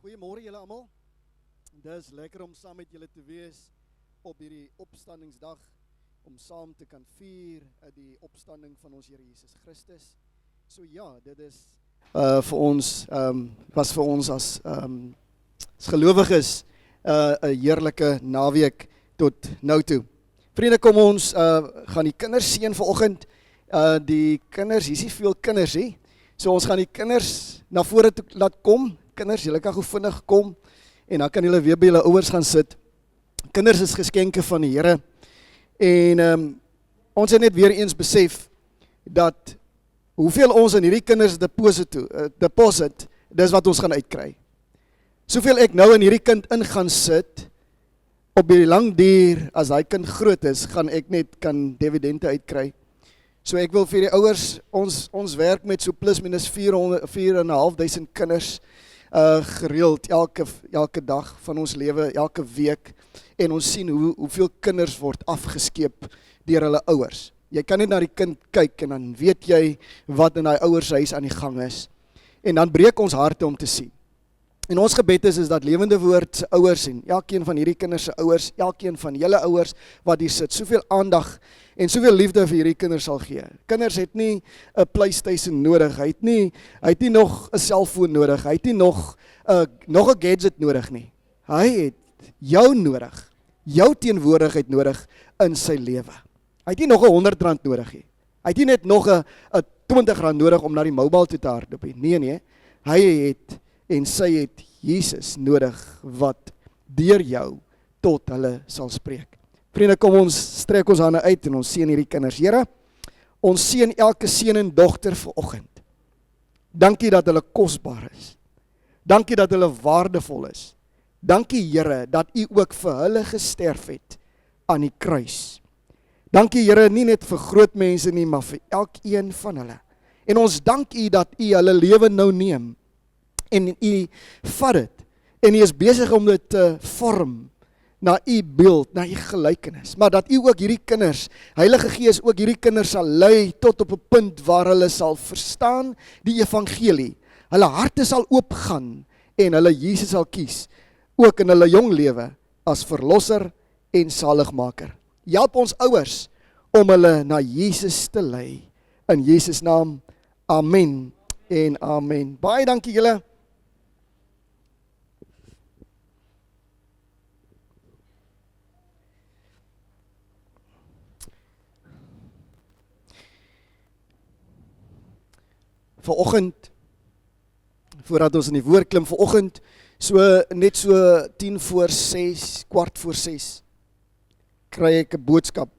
Goeiemôre julle almal. Dis lekker om saam met julle te wees op hierdie opstandingsdag, om saam te kan vier die opstanding van ons Here Jesus Christus. So ja, dit is vir ons, was vir ons as gelowiges 'n heerlike naweek tot nou toe. Vriende, kom ons gaan die kinders seën vanoggend. Die kinders, hier is nie veel kinders nie. So ons gaan die kinders na vore toe laat kom. Kinders, julle kan gou vinnig kom en dan kan julle weer by julle ouers gaan sit. Kinders is geskenke van die Here. En ons het net weer eens besef dat hoeveel ons in hierdie kinders deposit, dis wat ons gaan uitkry. Soveel ek nou in hierdie kind in gaan sit, op die lang duur, as hy kind groot is, gaan ek net kan dividende uitkry. So ek wil vir die ouers, ons werk met so plus minus 4.500 kinders, gereeld elke dag van ons lewe, elke week, en ons sien hoeveel kinders word afgeskeep deur hulle ouers. Jy kan net na die kind kyk en dan weet jy wat in die ouershuis aan die gang is. En dan breek ons harte om te sien. En ons gebed is dat Lewende Woord se ouers en elkeen van hierdie kinders se ouers, elkeen van julle ouers wat hier sit, soveel aandag en soveel liefde vir hierdie kinders sal gee. Kinders het nie 'n PlayStation nodig, hy het nie nog 'n selfoon nodig, hy het nie nog 'n gadget nodig nie. Hy het jou nodig, jou teenwoordigheid nodig in sy lewe. Hy het nie nog 'n R100 nodig nie. Hy het nie net nog 'n R20 nodig om na die mobile toe te hardloop nie. Nee, hy het en sy het Jesus nodig wat deur jou tot hulle sal spreek. Vriende, kom ons strek ons hande uit en ons seën hierdie kinders. Here, ons seën elke seun en dogter vanoggend. Dankie dat hulle kosbaar is. Dankie dat hulle waardevol is. Dankie Here dat U ook vir hulle gesterf het aan die kruis. Dankie Here, nie net vir groot mense nie, maar vir elkeen van hulle. En ons dank U dat U hulle lewe nou neem. En U vat dit, en U is besig om dit te vorm na U beeld, na U gelykenis, maar dat U ook hierdie kinders, Heilige Gees ook hierdie kinders sal lei tot op 'n punt waar hulle sal verstaan die evangelie, hulle harte sal oopgaan en hulle Jesus sal kies, ook in hulle jong lewe as verlosser en saligmaker. Help ons ouers om hulle na Jesus te lei. In Jesus naam, amen en amen. Baie dankie julle. Vanoggend, voordat ons in die woord klim, vanoggend, net so 5:45, 5:45, kry ek 'n boodskap.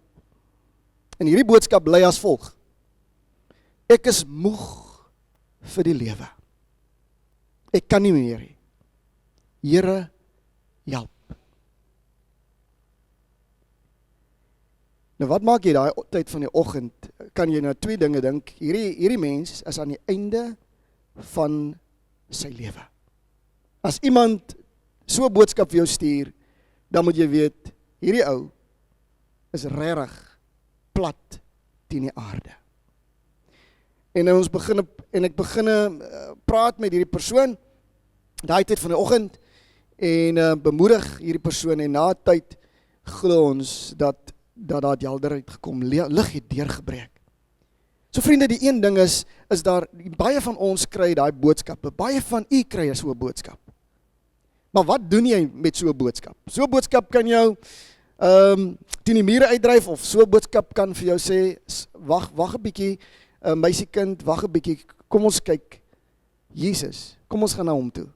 En hierdie boodskap bly as volg: ek is moeg vir die lewe. Ek kan nie meer nie. Here, help. Nou wat maak jy daai tyd van die oggend? Kan jy nou twee dinge dink? Hierdie mens is aan die einde van sy lewe. As iemand so 'n boodskap vir jou stuur, dan moet jy weet, hierdie ou is regtig plat teen die aarde. En ek begin praat met hierdie persoon, daai tyd van die oggend, en bemoedig hierdie persoon, en na tyd glo ons dat daar helderheid gekom, lig het deurgebreek. So vriende, die een ding is daar, baie van ons kry daai boodskappe, baie van u kry so 'n boodskap. Maar wat doen jy met so 'n boodskap? So 'n boodskap kan jou teen die mure uitdryf, of so 'n boodskap kan vir jou sê, wag 'n bietjie, meisiekind, wag 'n bietjie, kom ons kyk Jesus, kom ons gaan na hom toe.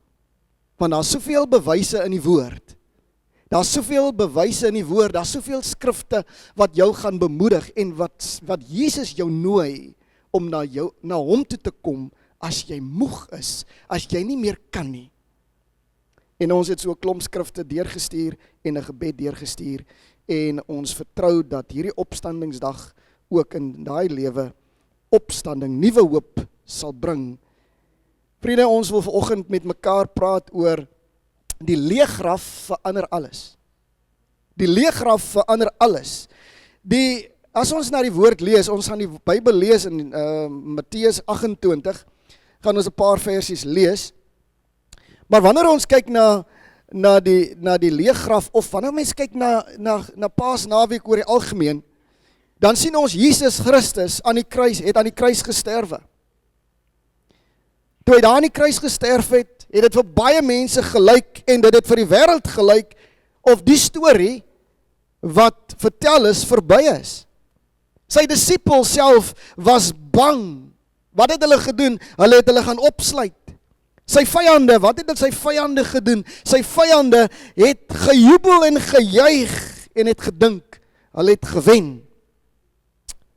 Want daar's soveel bewyse in die woord. Daar's soveel bewyse in die woord, daar's soveel skrifte wat jou gaan bemoedig en wat Jesus jou nooi om na hom toe te kom as jy moeg is, as jy nie meer kan nie. En ons het so 'n klomp skrifte deurgestuur en 'n gebed deurgestuur, en ons vertrou dat hierdie opstandingsdag ook in daai lewe opstanding, nuwe hoop sal bring. Vriende, ons wil vanoggend met mekaar praat oor die leë graf verander alles. Die leë graf verander alles. As ons na die woord lees, ons gaan die Bybel lees in Matteus 28, gaan ons 'n paar versies lees. Maar wanneer ons kyk na die leeggraf, of wanneer mens kyk na Paasnaweek oor die algemeen, dan sien ons Jesus Christus het aan die kruis gesterwe. Toe hy daar aan die kruis gesterf het dit vir baie mense gelyk, en dit het vir die wêreld gelyk, of die storie wat vertel is, verby is. Sy disipels self was bang. Wat het hulle gedoen? Hulle het hulle gaan opsluit. Sy vyande, wat het sy vyande gedoen? Sy vyande het gejubel en gejuig en het gedink, hulle het gewen.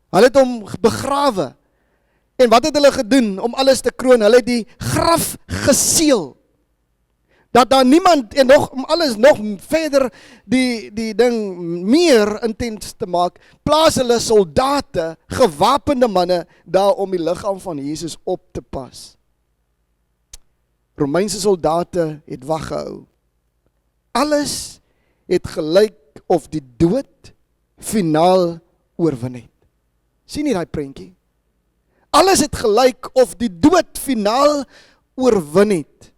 Hulle het hom begrawe. En wat het hulle gedoen om alles te kroon? Hulle het die graf geseël. Dat daar niemand, en om alles nog verder die ding meer intens te maak, plaas hulle soldate, gewapende manne, daar om die liggaam van Jesus op te pas. Romeinse soldate het wag gehou. Alles het gelyk of die dood finaal oorwin het. Sien jy daai prentjie? Alles het gelyk of die dood finaal oorwin het.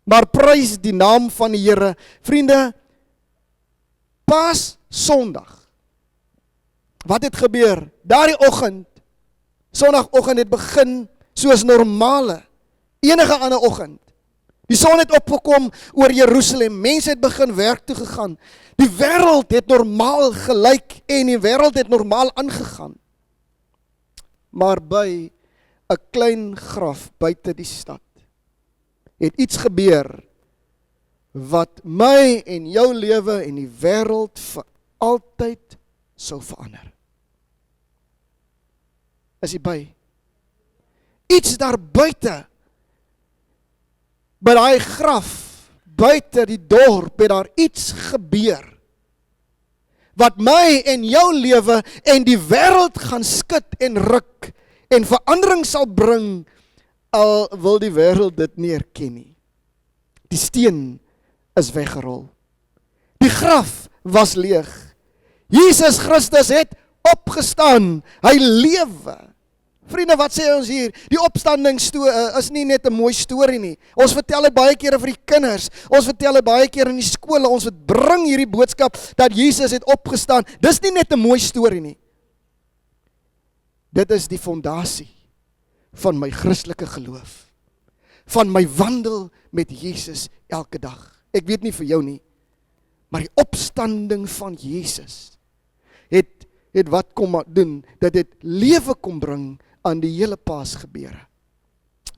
Maar prys die naam van die Here. Vriende, Paas Sondag, wat het gebeur? Daardie oggend, Sondagoggend het begin soos normale, enige ander oggend. Die son het opgekom oor Jerusalem, mense het begin werk toe gegaan. Die wêreld het normaal gelyk en die wêreld het normaal aangegaan. Maar by 'n klein graf buite die stad het iets gebeur wat my en jou lewe en die wêreld vir altyd sou verander. Is jy by? Iets daar buite, by daai graf, buite die dorp, het daar iets gebeur wat my en jou lewe en die wêreld gaan skud en ruk en verandering sal bring, al wil die wêreld dit nie erken nie. Die steen is weggerol. Die graf was leeg. Jesus Christus het opgestaan. Hy lewe. Vriende, wat sê ons hier? Die opstanding is nie net 'n mooi storie nie. Ons vertel dit baie kere vir die kinders. Ons vertel dit baie keer in die skole. Ons bring hierdie boodskap dat Jesus het opgestaan. Dis nie net 'n mooi storie nie. Dit is die fondasie van my Christelike geloof. Van my wandel met Jesus elke dag. Ek weet nie vir jou nie, maar die opstanding van Jesus het wat kom doen, dat dit lewe kom bring aan die hele Paasgebeure.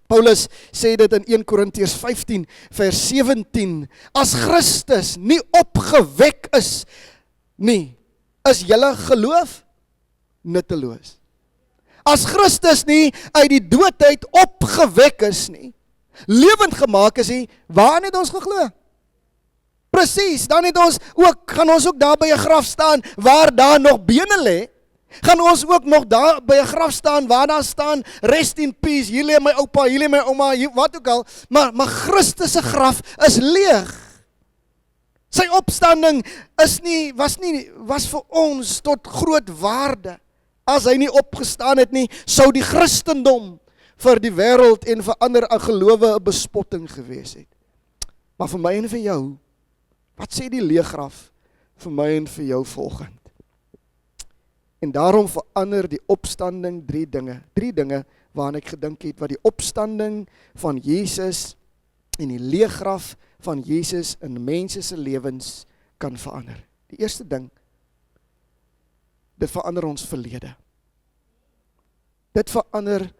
Paulus sê dit in 1 Korintiërs 15 vers 17, as Christus nie opgewek is nie, is julle geloof nutteloos. As Christus nie uit die doodheid opgewek is nie, lewend gemaak is nie, waaraan het ons geglo? Presies, dan gaan ons ook daar by 'n graf staan waar daar nog bene lê. Gaan ons ook nog daar by 'n graf staan waar daar staan rest in peace, hier lê my oupa, hier lê my ouma, wat ook al, maar Christus se graf is leeg. Sy opstanding was vir ons tot groot waarde. As hy nie opgestaan het nie, sou die Christendom vir die wêreld en vir ander gelowe 'n bespotting gewees het. Maar vir my en vir jou, wat sê die leeggraf vir my en vir jou volgend? En daarom verander die opstanding drie dinge waaraan ek gedink het, wat die opstanding van Jesus en die leeggraf van Jesus in mense se lewens kan verander. Die eerste ding, dit verander ons verlede. Dit verander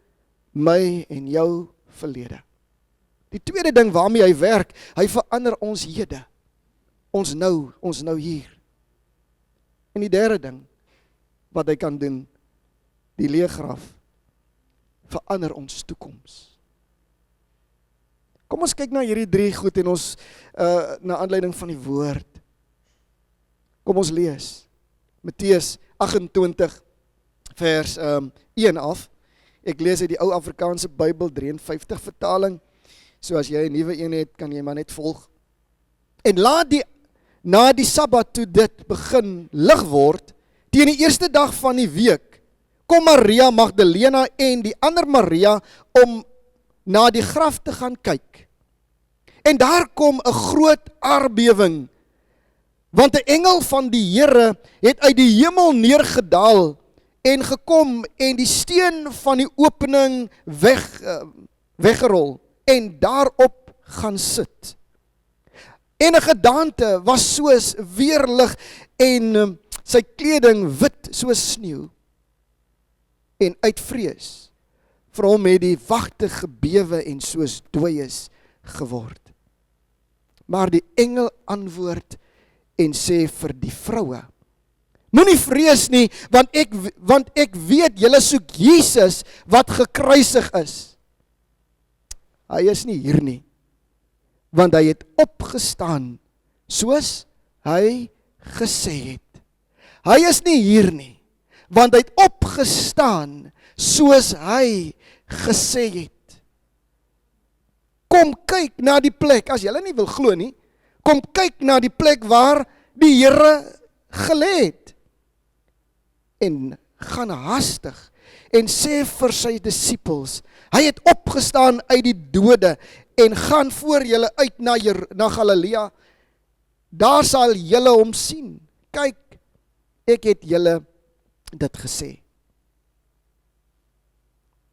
my en jou verlede. Die tweede ding waarmee hy werk, hy verander ons hede. Ons nou hier. En die derde ding wat hy kan doen, die leeggraf, verander ons toekoms. Kom ons kyk na hierdie drie goed en ons na aanleiding van die woord. Kom ons lees. Matteus 28 vers 1 af. Ek lees uit die ou Afrikaanse Bybel 53 vertaling. So as jy 'n nuwe een het, kan jy maar net volg. En na die Sabbat toe dit begin lig word, teen die eerste dag van die week, kom Maria Magdalena en die ander Maria om na die graf te gaan kyk. En daar kom 'n groot aardbewing, want 'n engel van die Here het uit die hemel neergedaal en gekom en die steen van die opening weggerol en daarop gaan sit. En 'n gedaante was soos weerlig en sy kleding wit soos sneeu. En uit vrees vir hom het die wagte gebewe en soos dooies geword. Maar die engel antwoord en sê vir die vroue: Moenie vrees nie, want ek weet julle soek Jesus wat gekruisig is. Hy is nie hier nie, want hy het opgestaan soos hy gesê het. Hy is nie hier nie, want hy het opgestaan soos hy gesê het. Kom kyk na die plek, as julle nie wil glo nie, kom kyk na die plek waar die Here gelê het. En gaan haastig en sê vir sy disippels, hy het opgestaan uit die dode en gaan voor julle uit na Galilea. Daar sal julle hom sien. Kyk, ek het julle dit gesê.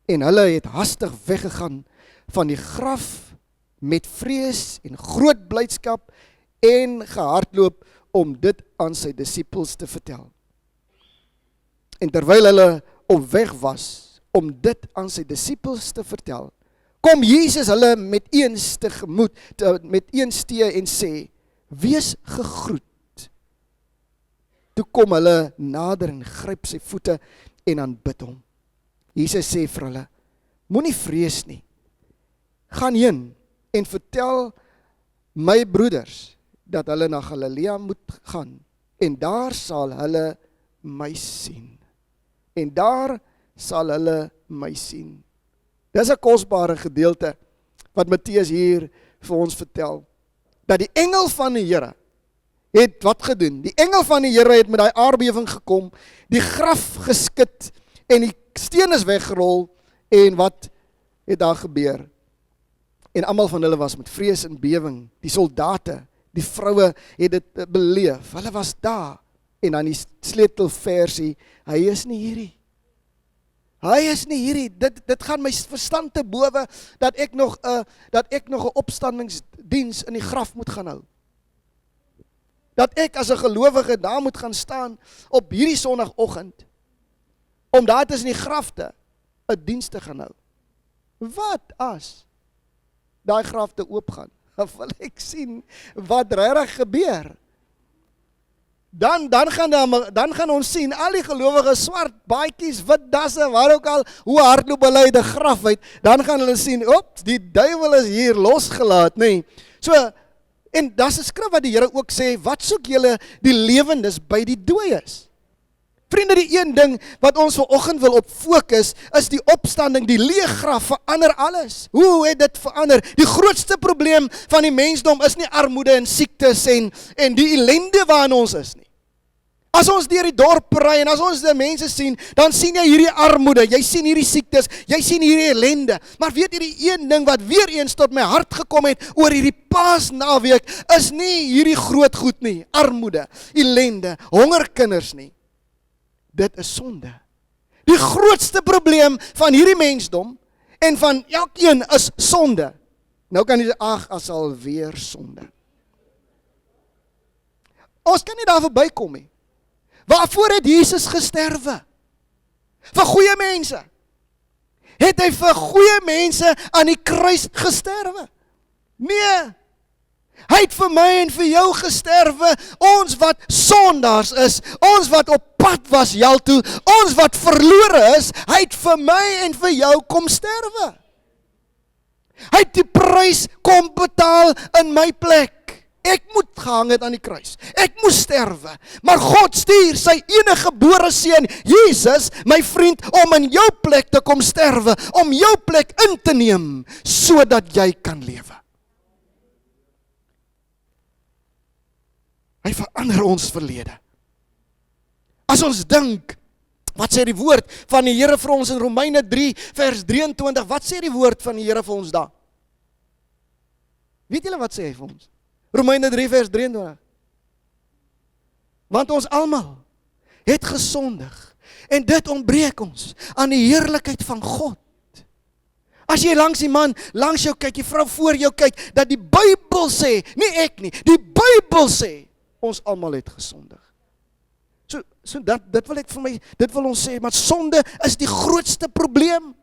En hulle het hastig weggegaan van die graf met vrees en groot blydskap en gehardloop om dit aan sy disippels te vertel. En terwyl hulle op weg was om dit aan sy disippels te vertel, kom Jesus hulle met eens tegemoet, met eens te en sê, wees gegroet. Toe kom hulle nader en gryp sy voete en aanbid hom. Jesus sê vir hulle, moenie vrees nie. Gaan heen en vertel my broeders dat hulle na Galilea moet gaan en daar sal hulle my sien. En daar sal hulle my sien. Dis 'n kosbare gedeelte wat Matteus hier vir ons vertel. Dat die engel van die Here het wat gedoen? Die engel van die Here het met daai aardbewing gekom, die graf geskit en die steen is weggerol en wat het daar gebeur? En almal van hulle was met vrees en bewing. Die soldate, die vroue het dit beleef. Hulle was daar. En dan die sleutelversie, hy is nie hierdie. Hy is nie hierdie. Dit gaan my verstand te bowe dat ek nog 'n opstandingsdiens in die graf moet gaan hou. Dat ek as 'n gelowige daar moet gaan staan op hierdie Sondagoggend om daar tussen die grafte 'n diens te gaan hou. Wat as daai grafte oopgaan? Wil ek sien wat regtig gebeur. Dan gaan ons sien al die gelowiges swart baadjies, wit dasse, waar ook al, hoe hardloop hulle uit die graf uit. Dan gaan hulle sien, ops, die duiwel is hier losgelaat, nee. So, en daar's 'n skrif wat die Here ook sê, wat soek julle die lewendes by die dooies? Vriende, die een ding wat ons vanoggend wil op fokus, is die opstanding, die leë graf verander alles. Hoe het dit verander? Die grootste probleem van die mensdom is nie armoede en siektes en die ellende waarin ons is nie. As ons deur die dorp ry en as ons die mense sien, dan sien jy hierdie armoede, jy sien hierdie siektes, jy sien hierdie ellende. Maar weet jy, die een ding wat weer eens tot my hart gekom het oor hierdie Paasnaweek, is nie hierdie groot goed nie, armoede, ellende, hongerkinders nie. Dit is sonde. Die grootste probleem van hierdie mensdom en van elkeen is sonde. Nou kan jy sê, ag, as alweer sonde. Ons kan nie daar verbykom nie. Waarvoor het Jesus gesterwe? Vir goeie mense. Het hy vir goeie mense aan die kruis gesterwe? Nee. Hy het vir my en vir jou gesterwe, ons wat sondaars is, ons wat op pad was hel toe, ons wat verlore is, hy het vir my en vir jou kom sterwe. Hy het die prys kom betaal in my plek. Ek moet gehang het aan die kruis. Ek moes sterwe. Maar God stuur sy enige gebore seun, Jesus, my vriend, om in jou plek te kom sterwe, om jou plek in te neem, sodat jy kan lewe. Hy verander ons verlede. As ons dink, wat sê die woord van die Here vir ons in Romeine 3 vers 23, wat sê die woord van die Here vir ons daar? Weet julle wat sê hy vir ons? Romeine 3 vers 23. Want ons almal het gesondig en dit ontbreek ons aan die heerlikheid van God. As jy langs die man, langs jou kyk, die vrou voor jou kyk, dat die Bybel sê, nie ek nie, die Bybel sê, ons almal het gesondig. So dit wil ek vir my, dit wil ons sê, maar sonde is die grootste probleem.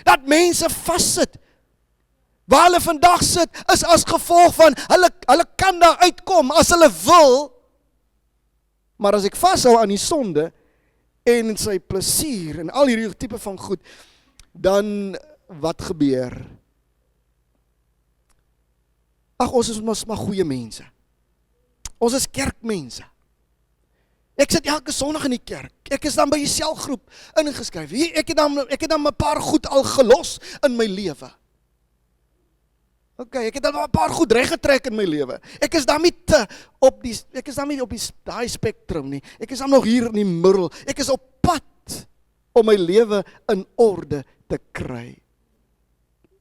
Dat mense vassit. Waar hulle vandag sit, is as gevolg van, hulle kan daar uitkom as hulle wil, maar as ek vashou aan die sonde, en sy plesier, en al hierdie tipe van goed, dan wat gebeur? Ag, ons is mos maar goeie mense. Ons is kerkmense. Ek sit elke Sondag in die kerk. Ek is dan by die selgroep ingeskryf. Ek het dan 'n paar goed al gelos in my lewe. Ek het dan 'n paar goed reggetrek in my lewe. Ek is dan nie op daai spektrum nie. Ek is dan nog hier in die middel. Ek is op pad om my lewe in orde te kry.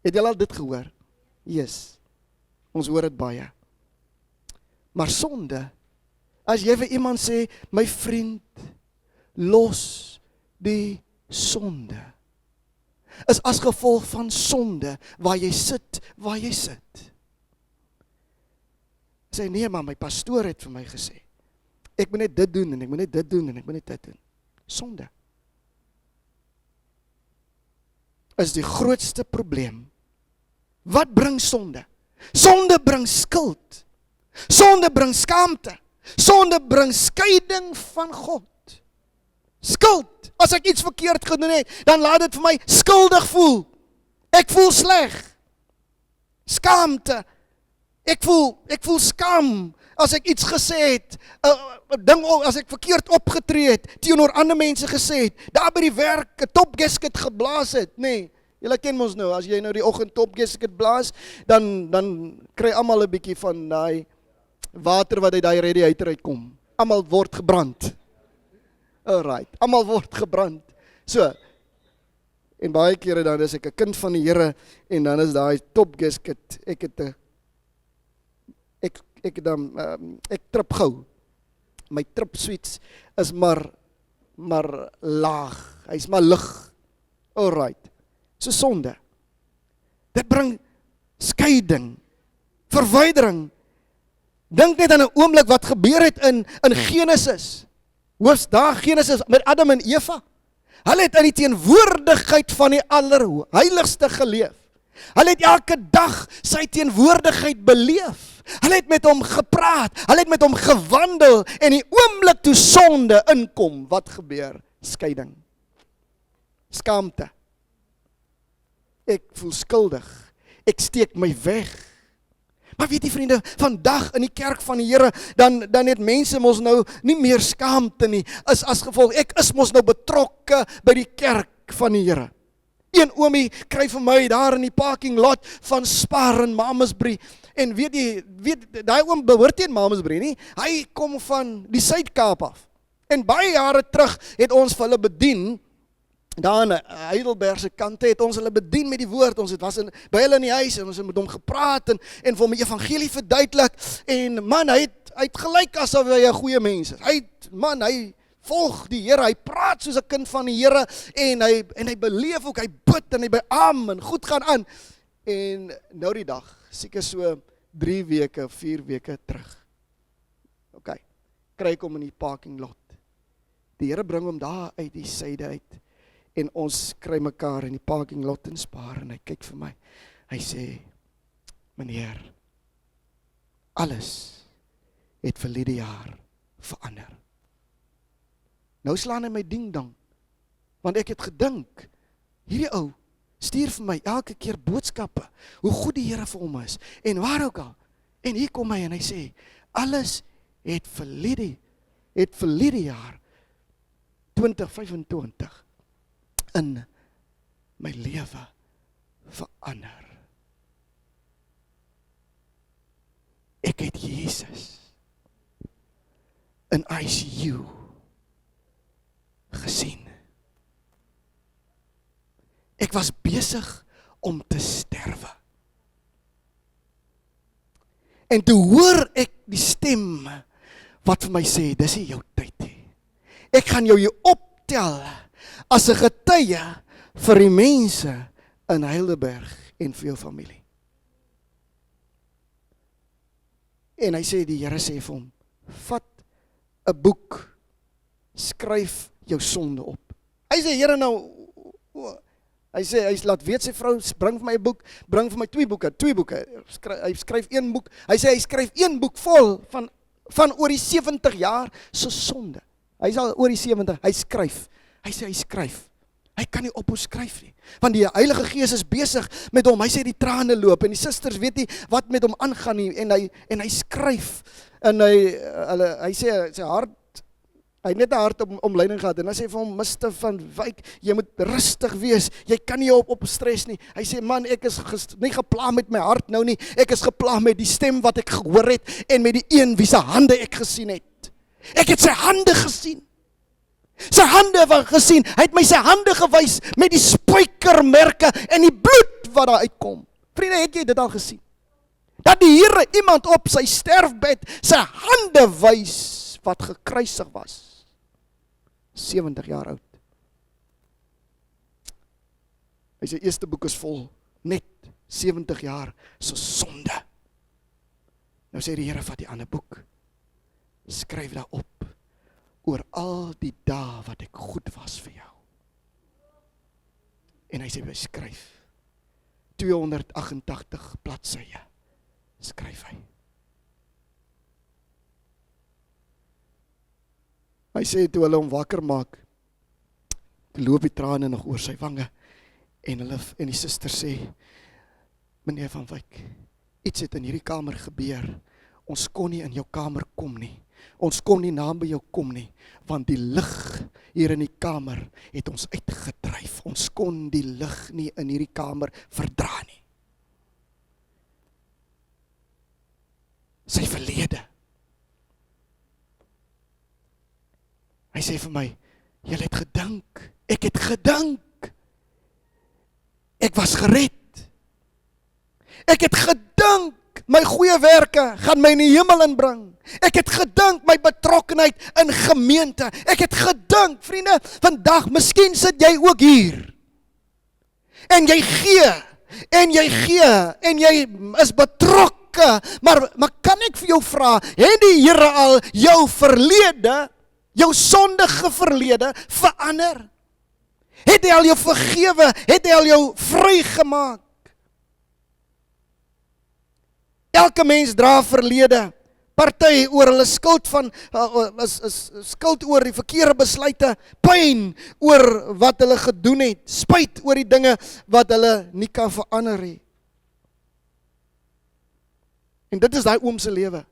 Het julle al dit gehoor? Yes. Ons hoor dit baie. Maar sonde, as jy vir iemand sê, my vriend, los die sonde, is as gevolg van sonde, waar jy sit. Sê, nee, maar my pastoor het vir my gesê, ek moet net dit doen, en ek moet net dit doen, en ek moet net dit doen. Sonde is die grootste probleem. Wat bring sonde? Sonde bring skuld. Sonde bring skaamte. Sonde bring skeiding van God. Skuld. As ek iets verkeerd gedoen het, dan laat dit vir my skuldig voel. Ek voel sleg. Skaamte. Ek voel skaam as ek iets gesê het, as ek verkeerd opgetree het, teenoor ander mense gesê het, daar by die werk 'n topgesket geblaas het, nee. Julle ken ons nou, as jy nou die oggend topgesket blaas, dan kry almal 'n bietjie van daai water wat uit daai radiator uitkom. Almal word gebrand. Alright, almal word gebrand. So, en baie kere dan is ek 'n kind van die Here, en dan is daai topgesket, ek trip gou. My trip switch is maar laag. Hy's maar lig. Alright. So sonde. Dit bring skeiding, verwydering. Dink net aan 'n oomblik wat gebeur het in Genesis. Genesis met Adam en Eva. Hulle het in die teenwoordigheid van die Allerheiligste geleef. Hulle het elke dag sy teenwoordigheid beleef. Hulle het met hom gepraat, hulle het met hom gewandel, en die oomblik toe sonde inkom, wat gebeur? Skeiding. Skaamte. Ek voel skuldig. Ek steek my weg. Maar weet jy vriende, vandag in die kerk van die Here, dan het mense mos nou nie meer skaamte nie, as gevolg, ek is mos nou betrokke by die kerk van die Here. Een oomie kry vir my daar in die parking lot van Spar in Mamasbury, en weet jy, daai oom behoort nie in Mamasbury nie, hy kom van die Suid-Kaap af, en baie jare terug het ons vir hulle bedien, daar aan Heidelbergse kante het ons hulle bedien met die woord, ons was by hulle in die huis, en ons het met hom gepraat, en vir hom die evangelie verduidelik, en man, hy het gelyk asof hy 'n goeie mens is, hy volg die Here, hy praat soos 'n kind van die Here, en hy beleef ook, hy bid, en hy beam, en goed gaan aan, en nou die dag, seker so 3 weke, 4 weke terug, kry ek hom in die parking lot, die Here bring hom daar uit die syde uit, en ons kry mekaar in die parking lot in Spar, en hy kyk vir my, hy sê, meneer, alles het verlede jaar verander. Nou slaan hy my ding-dang, want ek het gedink, hierdie ou stuur vir my elke keer boodskappe, hoe goed die Here vir hom is, en waar ook al, en hier kom hy en hy sê, alles het verlede jaar, 2025, in my lewe verander. Ek het Jesus in ICU gesien. Ek was besig om te sterwe. En toe hoor ek die stem wat vir my sê, dis nie jou tyd nie. Ek gaan jou hier optel as 'n getuie vir die mense in Heidelberg en vir jou familie. En hy sê, die Here sê vir hom, vat 'n boek, skryf jou sonde op. Hy sê, Here nou, hy sê, hy laat weet sy vrou, bring vir my 'n boek, bring vir my 2 boeke, hy skryf 1 boek, hy sê, hy skryf 1 boek vol van oor die 70 jaar se sonde. Hy is al oor die 70, hy skryf, hy kan nie ophou skryf nie, want die Heilige Gees is besig met hom, hy sê die trane loop, en die susters weet nie wat met hom aangaan nie, en hy skryf, en hy sê, sy hart, hy het net 'n hart omleiding gehad, en hy sê vir hom, Mr. van Wyk, jy moet rustig wees, jy kan nie op stres nie. Hy sê, man, ek is nie gepla met my hart nou nie, ek is gepla met die stem wat ek gehoor het, en met die een wie se hande ek gesien het. Ek het sy hande gesien. Sy hande gesien, hy het my sy hande gewys, met die spykermerke, en die bloed wat daar uitkom. Vriende, het jy dit al gesien? Dat die Here iemand op sy sterfbed, sy hande wys, wat gekruisig was. 70 jaar oud. Hy sê, eerste boek is vol, net 70 jaar so sonde. Nou sê die Here, vat die ander boek, skryf daar op, oor al die dae wat ek goed was vir jou. En hy sê, skryf, 288 bladsye, skryf hy. Hy sê, toe hulle hom wakker maak, loop die trane nog oor sy wange, en die suster sê, meneer Van Wyk, iets het in hierdie kamer gebeur, ons kon nie in jou kamer kom nie, ons kon nie naby jou kom nie, want die lig hier in die kamer het ons uitgedryf, ons kon die lig nie in hierdie kamer verdra nie. Sy verlede. Hy sê vir my, jy het gedink, ek het gedink, ek was gered. Ek het gedink, my goeie werke gaan my in die hemel inbring. Ek het gedink, my betrokkenheid in gemeente. Ek het gedink, vriende, vandag, miskien sit jy ook hier. En jy gee, en jy is betrokke, maar kan ek vir jou vra, het die Here al jou verlede, jou sondige verlede verander? Het hy al jou vergewe? Het hy al jou vrygemaak? Elke mens dra verlede. Party oor hulle skuld skuld oor die verkeerde besluite, pyn oor wat hulle gedoen het, spyt oor die dinge wat hulle nie kan verander nie. En dit is daai oom se lewe.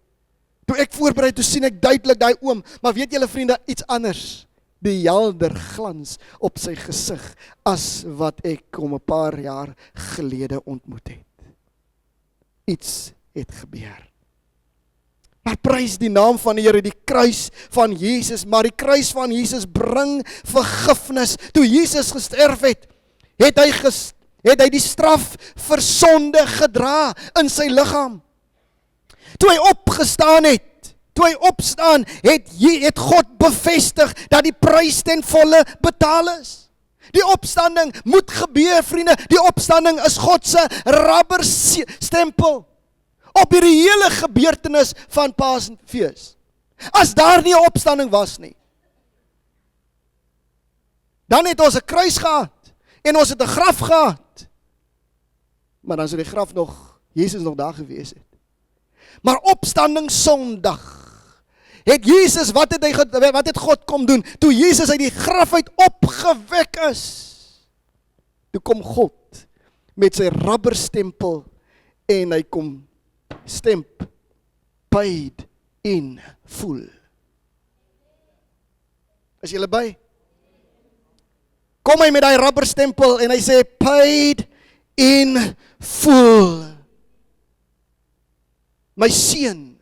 Toe ek voorberei, toe sien ek duidelik daai oom, maar weet julle vriende, iets anders. Die helder glans op sy gesig as wat ek hom 'n paar jaar gelede ontmoet het. Iets het gebeur. Maar prys die naam van die Here, die kruis van Jesus, maar die kruis van Jesus bring vergifnis. Toe Jesus gesterf het, het hy die straf vir sonde gedra in sy liggaam. Toe hy opgestaan het God bevestig dat die prys ten volle betaal is. Die opstanding moet gebeur, vriende. Die opstanding is God se rubberstempel op hierdie hele gebeurtenis van Paasfees. As daar nie 'n opstanding was nie, dan het ons 'n kruis gehad en ons het 'n graf gehad. Maar dan sou die graf nog, Jesus nog daar gewees het. Maar opstanding Sondag het Jesus, wat het God kom doen? Toe Jesus uit die graf uit opgewek is, toe kom God met sy rubberstempel en hy kom stamp, paid in full. Is julle by? Kom hy met die rubberstempel en hy sê paid in full. My seun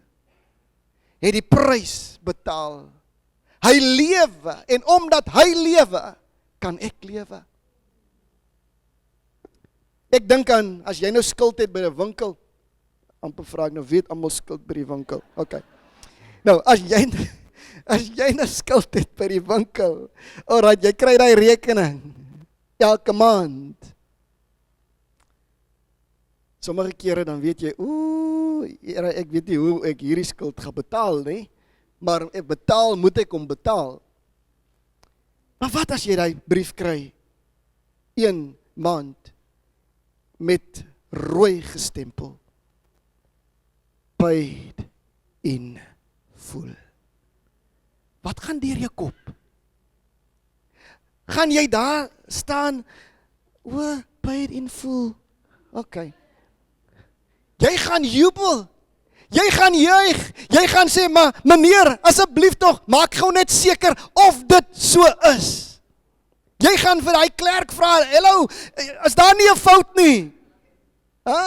het die prys betaal. Hy lewe, en omdat hy lewe, kan ek lewe. Ek dink aan, as jy nou skuld het by 'n winkel, amper vra ek nou weet almal skuld by die winkel. Okay. Nou, as jy nou skuld het by die winkel, alright, jy kry daai rekening elke maand. Sommige kere dan weet jy, Here, ek weet nie hoe ek hierdie skuld gaan betaal nie, maar ek moet ek hom betaal. Maar wat as jy daai brief kry, 1 maand, met rooi gestempel, paid in full. Wat gaan deur jou kop? Gaan jy daar staan, paid in full, okay. Jy gaan jubel, jy gaan juig, jy gaan sê, maar meneer, asseblief tog, maak gou net seker of dit so is. Jy gaan vir die klerk vra, hallo, is daar nie 'n fout nie?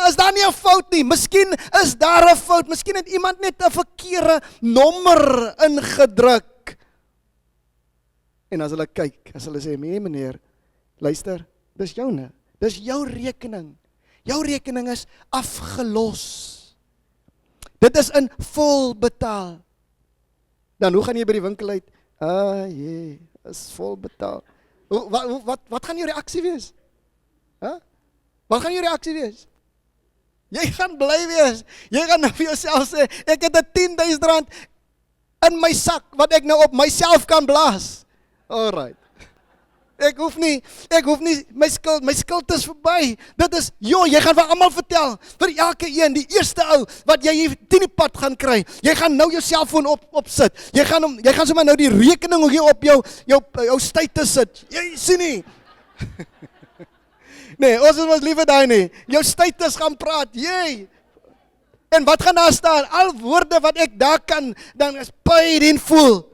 Is daar nie 'n fout nie? Miskien is daar 'n fout, miskien het iemand net 'n verkeerde nommer ingedruk. En as hulle kyk, as hulle sê, meneer, luister, dis joune, dis jou rekening. Jou rekening is afgelos. Dit is in vol betaal. Dan hoe gaan jy by die winkel uit? Is vol betaal. Wat gaan jou reaksie wees? Wat gaan jou reaksie wees? Jy gaan bly wees. Jy gaan nou vir jouself sê, ek het 'n R10,000 in my sak, wat ek nou op myself kan blaas. Alright. Ek hoef nie, my skuld is verby. Dit is, jy gaan vir almal vertel, vir elke een, die eerste ou, wat jy hier teen die pad gaan kry, jy gaan nou jou selfoon opsit, jy gaan sommer nou die rekening hier op jou status sit, jy sien nie. Nee, ons is liever daai nie, jou status gaan praat, jy. En wat gaan daar staan? Al woorde wat ek daar kan, dan is paid in full.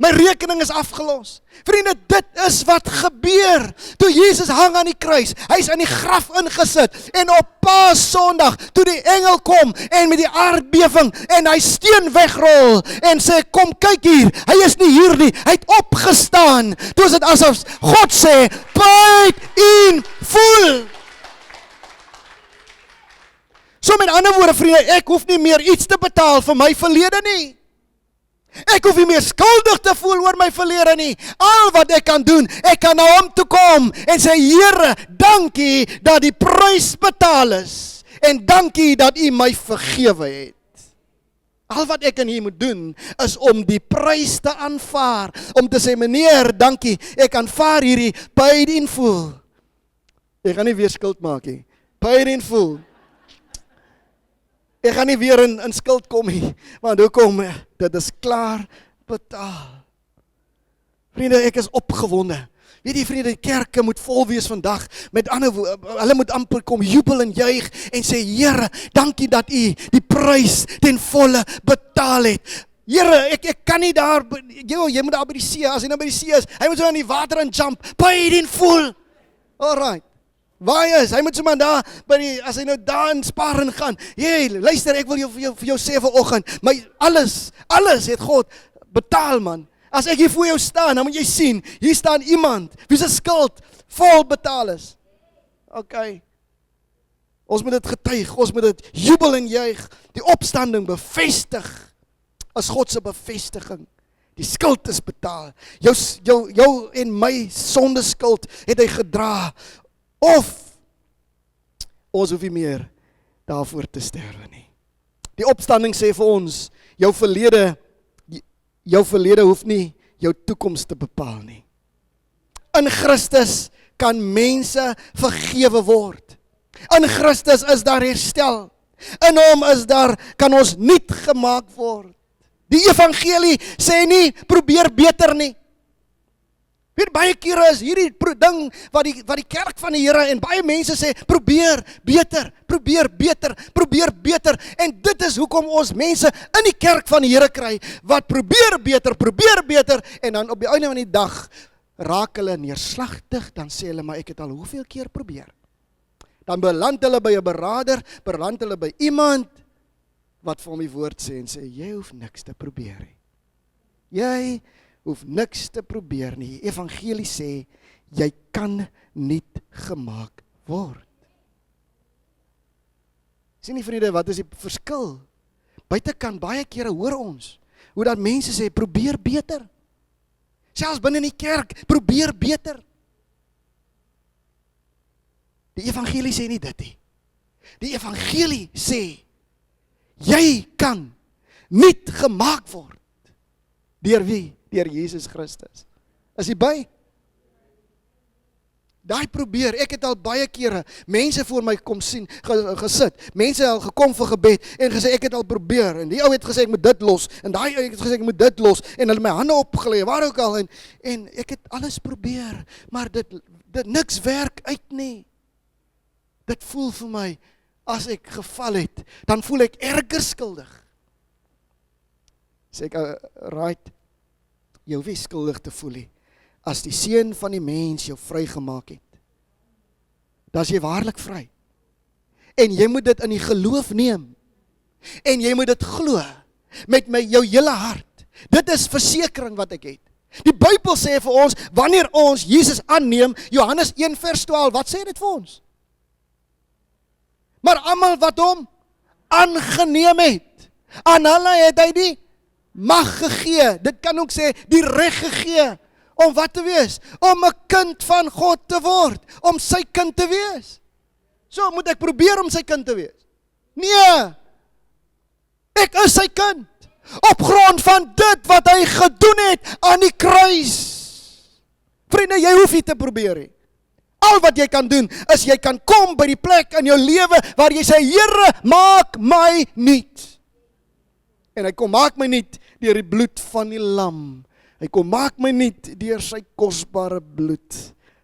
My rekening is afgelos. Vriende, dit is wat gebeur. Toe Jesus hang aan die kruis, hy is in die graf ingesit, en op Paasondag, toe die engel kom, en met die aardbewing, en hy steen wegrol, en sê, kom kyk hier, hy is nie hier nie, hy het opgestaan. Toe is dit asof God sê, paid in full. So met ander woorde, vriende, ek hoef nie meer iets te betaal vir my verlede nie. Ek hoef nie meer skuldig te voel oor my verlede nie. Al wat ek kan doen, ek kan na hom toe kom en sê, Here, dankie dat die prys betaal is. En dankie dat U my vergewe het. Al wat ek en U moet doen, is om die prys te aanvaar. Om te sê, meneer, dankie, ek aanvaar hierdie paid in full. Ek gaan nie weer skuld maak nie. Paid in full. Ek gaan nie weer in skuld kom nie, want hoekom? Dit is klaar betaal. Vriende, ek is opgewonde. Weet jy, vriende, die kerke moet vol wees vandag, met ander woorde, hulle moet amper kom jubel en juig, en sê, Here, dankie dat U die prys ten volle betaal het. Here, ek kan nie daar, jy moet daar by die see, as hy nou by die see is, hy moet so in die water in jump, paid in full. Alright. Waar is? Hy moet sommer daar, as hy nou daar in Sparing gaan, luister, ek wil vir jou sê vanoggend, my alles het God betaal, man. As ek hier voor jou staan, dan moet jy sien, hier staan iemand, wie se skuld vol betaal is. Okay. Ons moet dit getuig, ons moet dit jubel en juig, die opstanding bevestig, as God se bevestiging. Die skuld is betaal. Jou en my sondeskuld het hy gedra. Of ons hoef nie meer daarvoor te sterwe nie. Die opstanding sê vir ons, jou verlede hoef nie jou toekoms te bepaal nie. In Christus kan mense vergewe word. In Christus is daar herstel. In hom kan ons nuut gemaak word. Die evangelie sê nie, probeer beter nie. Weet, baie kere is hierdie ding wat die kerk van die Here en baie mense sê, probeer beter, en dit is hoekom ons mense in die kerk van die Here kry, wat probeer beter, en dan op die einde van die dag, raak hulle neerslagtig, dan sê hulle, maar ek het al hoeveel keer probeer. Dan beland hulle by 'n beraader, beland hulle by iemand, wat vir hom die woord sê, en sê, jy hoef niks te probeer nie. Jy hoef niks te probeer nie. Die evangelie sê, jy kan nuut gemaak word. Sien nie vriende, wat is die verskil? Buitekant baie kere hoor ons hoe dat mense sê, probeer beter. Selfs binne in die kerk, probeer beter. Die evangelie sê nie dit nie. Die evangelie sê, jy kan nuut gemaak word. Deur wie? Deur Jesus Christus. Is jy by? Daai probeer, ek het al baie kere mense voor my kom sien, gesit, mense al gekom vir gebed, en gesê, ek het al probeer, en die ou het gesê, ek moet dit los, en daai ou het gesê, ek moet dit los, en hulle my hande opgelê, waar ook al, en ek het alles probeer, maar dit niks werk uit nie. Dit voel vir my, as ek geval het, dan voel ek erger skuldig. Sê ek, right, jy hoef nie skuldig te voel nie. As die Seun van die mens jou vrygemaak het, dan is jy waarlik vry. En jy moet dit in die geloof neem. En jy moet dit glo, met jou hele hart. Dit is versekering wat ek het. Die Bybel sê vir ons, wanneer ons Jesus aanneem, Johannes 1 vers 12, wat sê dit vir ons? Maar almal wat hom aangeneem het, aan hulle het hy die mag gegee, dit kan ook sê, die reg gegee, om wat te wees? Om 'n kind van God te word, om sy kind te wees. So moet ek probeer om sy kind te wees? Nee, ek is sy kind, op grond van dit wat hy gedoen het aan die kruis. Vriende, jy hoef nie te probeer nie. Al wat jy kan doen, is jy kan kom by die plek in jou lewe, waar jy sê, Here, maak my nuut. En hy kom maak my nuut, deur die bloed van die lam. Hy kom maak my nuut, deur sy kosbare bloed.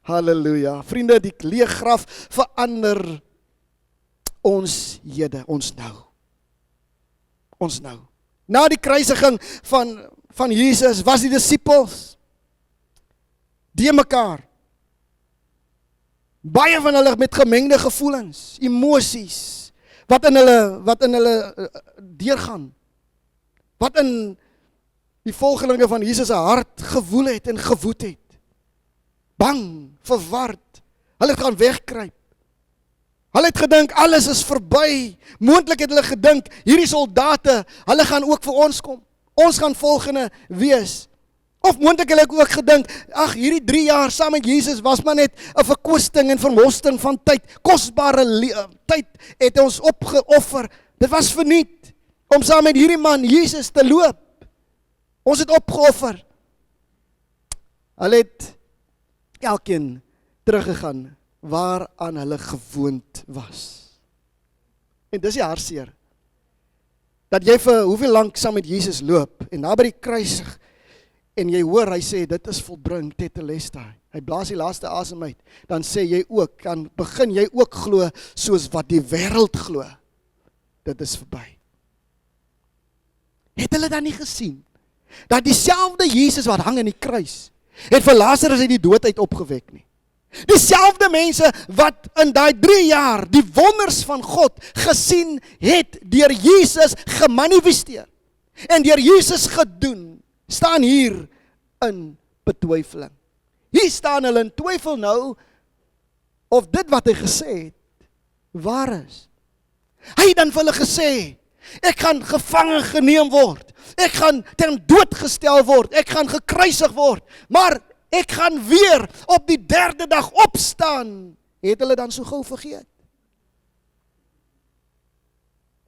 Halleluja. Vriende, die leë graf verander ons hede, ons nou. Ons nou. Na die kruisiging van Jesus, was die disippels die mekaar. Baie van hulle met gemengde gevoelens, emosies, wat in hulle deurgaan. Wat in die volgelinge van Jesus se hart gewoel het en gewoed het. Bang, verward, hulle het gaan wegkruip. Hulle het gedink, alles is verby. Moontlik het hulle gedink, hierdie soldate, hulle gaan ook vir ons kom. Ons gaan volgende wees. Of moontlik het hulle ook gedink, ag, hierdie 3 jaar saam met Jesus was maar net 'n verkwisting en vermosting van tyd. Kosbare tyd het ons opgeoffer. Dit was verniet om saam met hierdie man Jesus te loop. Ons het opgeoffer. Hulle het elkeen teruggegaan waaraan hulle gewoond was. En dis die hartseer. Dat jy vir hoeveel lank saam met Jesus loop, en na by die kruis, en jy hoor, hy sê, dit is volbring, tetelestai. Hy blaas die laaste asem uit. Dan sê jy ook, dan begin jy ook glo, soos wat die wêreld glo. Dit is verby. Het hulle dan nie gesien, dat dieselfde Jesus wat hang in die kruis, het vir Lazarus uit die dood uit opgewek nie. Dieselfde mense wat in daai 3 jaar die wonders van God gesien het, deur Jesus gemanifesteer en deur Jesus gedoen, staan hier in betwyfeling. Hier staan hulle in twyfel nou, of dit wat hy gesê het, waar is. Hy het dan vir hulle gesê, ek gaan gevange geneem word, ek gaan ten dood gestel word, ek gaan gekruisig word, maar ek gaan weer op die 3de dag opstaan. Het hulle dan so gou vergeet?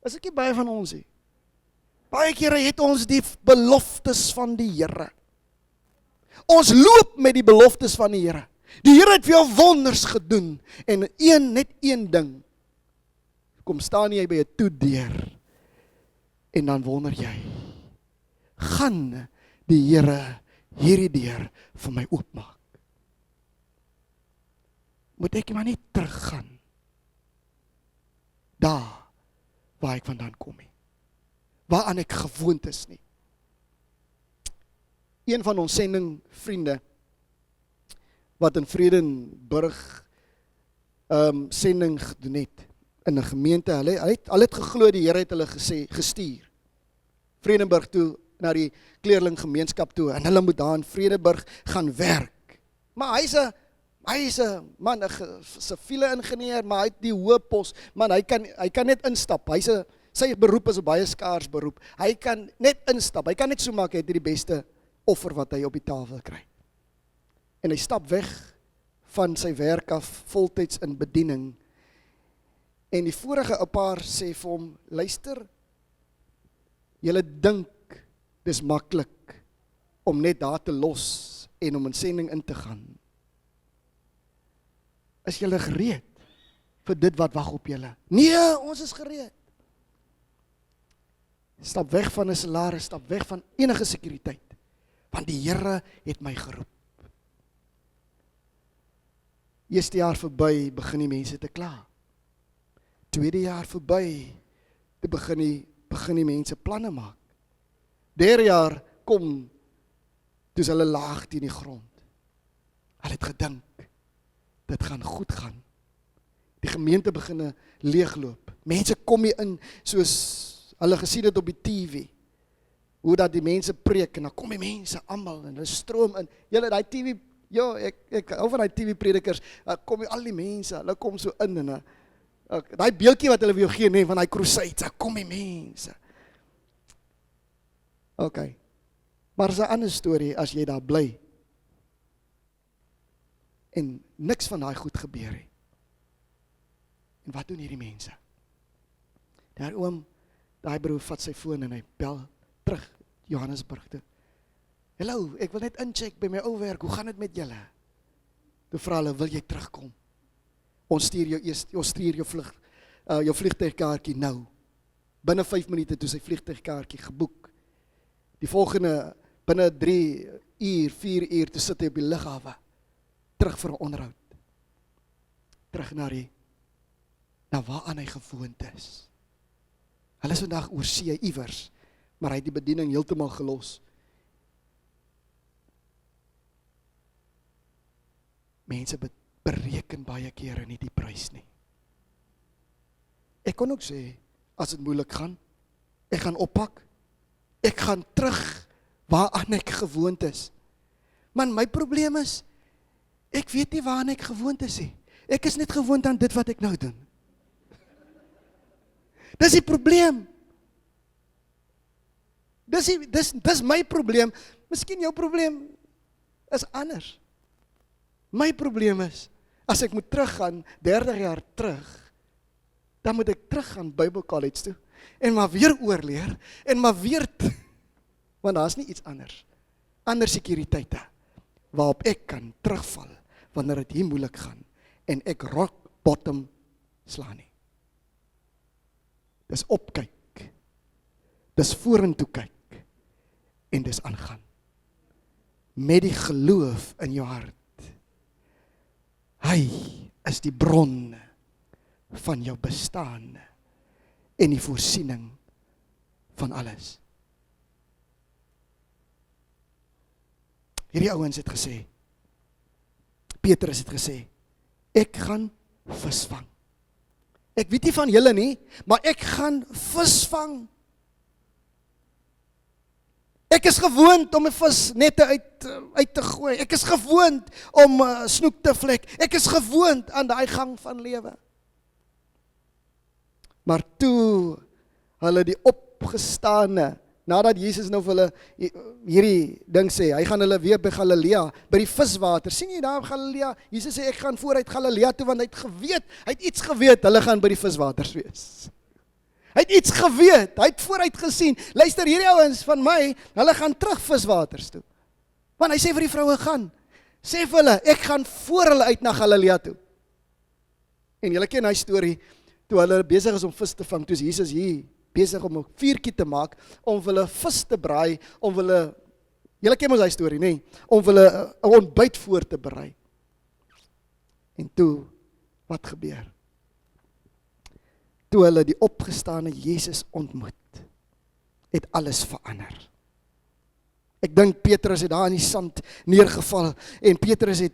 Is ek nie baie van ons nie? Baie kere het ons die beloftes van die Here. Ons loop met die beloftes van die Here. Die Here het vir jou wonders gedoen, en net een ding, kom staan jy by 'n toedeur, en dan wonder jy, gaan die Here hierdie deur vir my oopmaak? Moet ek maar net teruggaan, daar waar ek vandaan kom nie, waaraan ek gewoond is nie. Een van ons sendingvriende, wat in Vredenburg sending gedoen het, in 'n gemeente, hulle het geglo die Here het hulle gestuur, Vredenburg toe, na die kleerling gemeenskap toe, en hulle moet daar in Vredenburg gaan werk. Maar hy's 'n Hy is 'n man, 'n siviele ingenieur, maar hy het die hoë pos. Man, hy kan net instap. Sy beroep is 'n baie skaars beroep. Hy kan net instap. Hy kan net so maak, hy het die beste offer wat hy op die tafel kry. En hy stap weg van sy werk af, voltyds in bediening. En die vorige oupaar sê vir hom, luister, julle dink dis maklik om net daar te los en om in sending in te gaan. Is julle gereed vir dit wat wag op julle? Nee, ons is gereed. Stap weg van 'n salaris, stap weg van enige sekuriteit, want die Here het my geroep. Eerste jaar verby, begin die mense te kla. Tweede jaar verby, te begin die mense planne maak. Derde jaar kom, toe is hulle laag teen die grond. Hulle het gedink, dit gaan goed gaan. Die gemeente begin leegloop. Mense kom hier in, soos hulle gesien het op die TV, hoe dat die mense preek, en dan kom die mense almal, en hulle stroom in. Julle, die TV, ek hou van die TV-predikers, kom al die mense, hulle kom so in, en die beeldjie wat hulle vir jou gee, nee, van die crusades, daar kom die mense. Ok, maar is 'n ander storie as jy daar bly, en niks van daai goed gebeur nie. En wat doen hierdie mense? Daar oom, daai broer vat sy foon en hy bel terug Johannesburg toe. Hallo, ek wil net incheck by my ou werk, hoe gaan dit met julle? Toe vra hulle, wil jy terugkom? Ons stuur jou vliegtuigkaartjie nou. Binne 5 minute toe sy vliegtuigkaartjie geboek. Die volgende, binne 3 uur, 4 uur, toe sit hy op die lughawe. Terug vir 'n onderhoud. Terug na waaraan hy gewoond is. Hulle is vandag oor see iewers, maar hy het die bediening heeltemal gelos. Mense bereken baie kere nie die prys nie. Ek kon ook sê, as dit moeilik gaan, ek gaan oppak, ek gaan terug waaraan ek gewoond is. Man, my probleem is, ek weet nie waaraan ek gewoond is nie. Ek is net gewoond aan dit wat ek nou doen. Dis die probleem. Dis my probleem. Miskien jou probleem is anders. My probleem is, as ek moet teruggaan, 30 jaar terug, dan moet ek teruggaan Bible College toe, en maar weer oorleer, en maar weer, want daar is nie iets anders. Ander sekuriteite, waarop ek kan terugval, wanneer het hier moeilik gaan, en ek rock bottom slaan nie. Dis opkyk, dis vorentoe kyk, en dis aangaan. Met die geloof in jou hart. Hy is die bron van jou bestaan, en die voorsiening van alles. Hierdie ouens het gesê, Petrus het gesê, ek gaan visvang. Ek weet nie van julle nie, maar ek gaan visvang. Ek is gewoond om 'n visnette uit te gooi. Ek is gewoond om snoek te vlek. Ek is gewoond aan daai gang van lewe. Maar toe hulle die opgestane, nadat Jesus nou vir hulle hierdie ding sê, hy gaan hulle weer by Galilea, by die viswater. Sien jy daar op Galilea? Jesus sê, ek gaan vooruit Galilea toe, want hy het iets geweet, hulle gaan by die viswaters wees. Hy het iets geweet, hy het vooruit gesien. Luister, hierdie ouens van my, hulle gaan terug viswaters toe. Want hy sê vir die vroue, gaan. Sê vir hulle, ek gaan voor hulle uit na Galilea toe. En julle ken hy storie, toe hulle besig is om vis te vang, toe is Jesus hier, besig om 'n vuurtjie te maak, om hulle vis te braai, julle ken mos hy storie, nee, om hulle 'n ontbyt voor te berei. En toe, wat gebeur? Toe hulle die opgestane Jesus ontmoet, het alles verander. Ek dink Petrus het daar in die sand neergeval, en Petrus het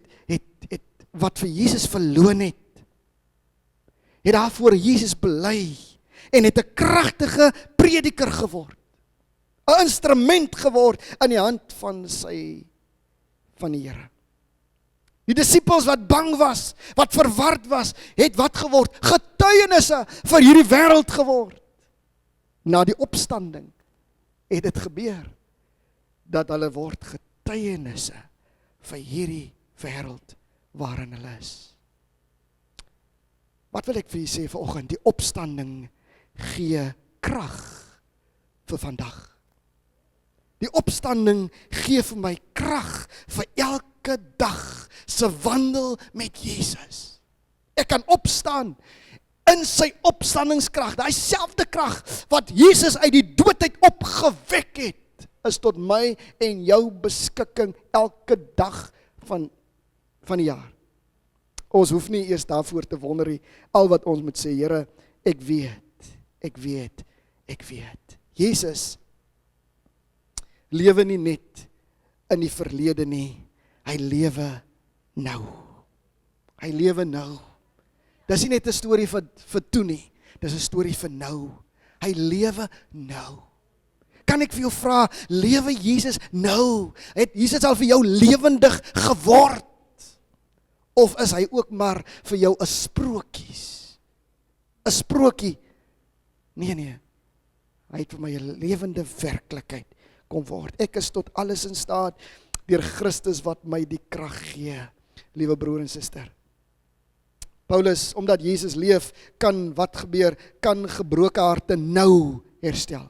wat vir Jesus verloon het daar voor Jesus bely, en het 'n kragtige prediker geword, 'n instrument geword in die hand van die Here. Die disippels wat bang was, wat verward was, het wat geword? Getuienisse vir hierdie wêreld geword. Na die opstanding het dit gebeur, dat hulle word getuienisse vir hierdie wêreld waarin hulle is. Wat wil ek vir julle sê vanoggend? Die opstanding gee krag vir vandag. Die opstanding gee vir my krag vir elke dag se wandel met Jesus. Ek kan opstaan in sy opstandingskrag. Daai selfde krag wat Jesus uit die doodheid opgewek het, is tot my en jou beskikking elke dag van die jaar. Ons hoef nie eers daarvoor te wonder nie. Al wat ons moet sê, Here, ek weet. Jesus lewe nie net in die verlede nie, hy lewe nou. Hy lewe nou. Dis nie net 'n storie vir toe nie, dis 'n storie vir nou. Hy lewe nou. Kan ek vir jou vra, lewe Jesus nou? Het Jesus al vir jou lewendig geword? Of is hy ook maar vir jou 'n sprokies? 'n Sprokie? Nee. Hy het vir my 'n lewende werklikheid kom word. Ek is tot alles in staat deur Christus wat my die krag gee. Liewe broer en suster. Paulus, omdat Jesus leef, kan wat gebeur? Kan gebroke harte nou herstel.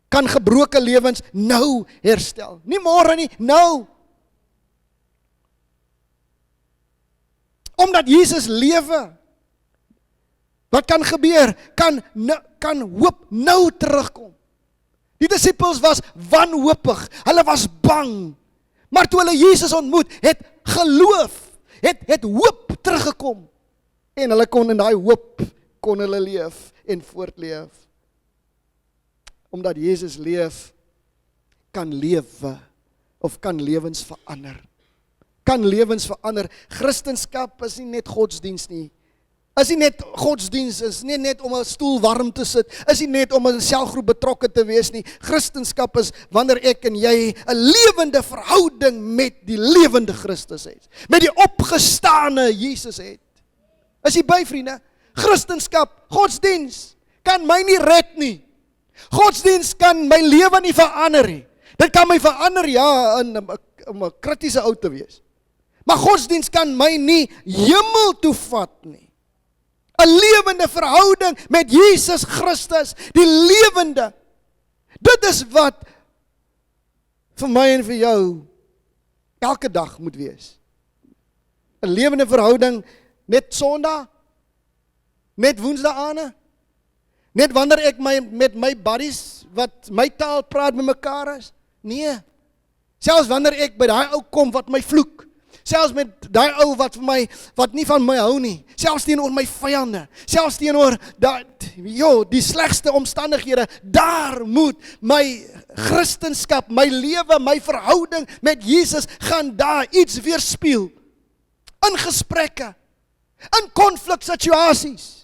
Kan gebroke lewens nou herstel. Nie môre nie, nou. Omdat Jesus lewe, wat kan gebeur? Kan hoop nou terugkom. Die disippels was wanhoopig, hulle was bang, maar toe hulle Jesus ontmoet, het geloof, het hoop teruggekom, en hulle kon in daai hoop, kon hulle leef en voortleef. Omdat Jesus leef, kan lewe, of kan lewens verander. Kan lewens verander. Christendom is nie net godsdiens nie. Is nie net godsdiens, is nie net om 'n stoel warm te sit, is nie net om in 'n selgroep betrokke te wees nie. Christendom is wanneer ek en jy 'n lewende verhouding met die lewende Christus het. Met die opgestane Jesus het. Is jy by, vriende? Christendom, godsdiens, kan my nie red nie. Godsdiens kan my lewe nie verander nie. Dit kan my verander, ja, om 'n kritiese ou te wees. Maar godsdiens kan my nie hemel toe vat nie. 'n lewende verhouding met Jesus Christus, die lewende. Dit is wat vir my en vir jou elke dag moet wees. 'n lewende verhouding net Sondag, net Woensdae, net wanneer ek met my buddies wat my taal praat met mekaar is. Nee. Selfs wanneer ek by daai ou kom wat my vloek. Selfs met daai ou wat nie van my hou nie. Selfs teenoor my vyande. Selfs teenoor die slegste omstandighede. Daar moet my Christendom, my lewe, my verhouding met Jesus gaan daar iets weerspieël. In gesprekke, in konfliksituasies.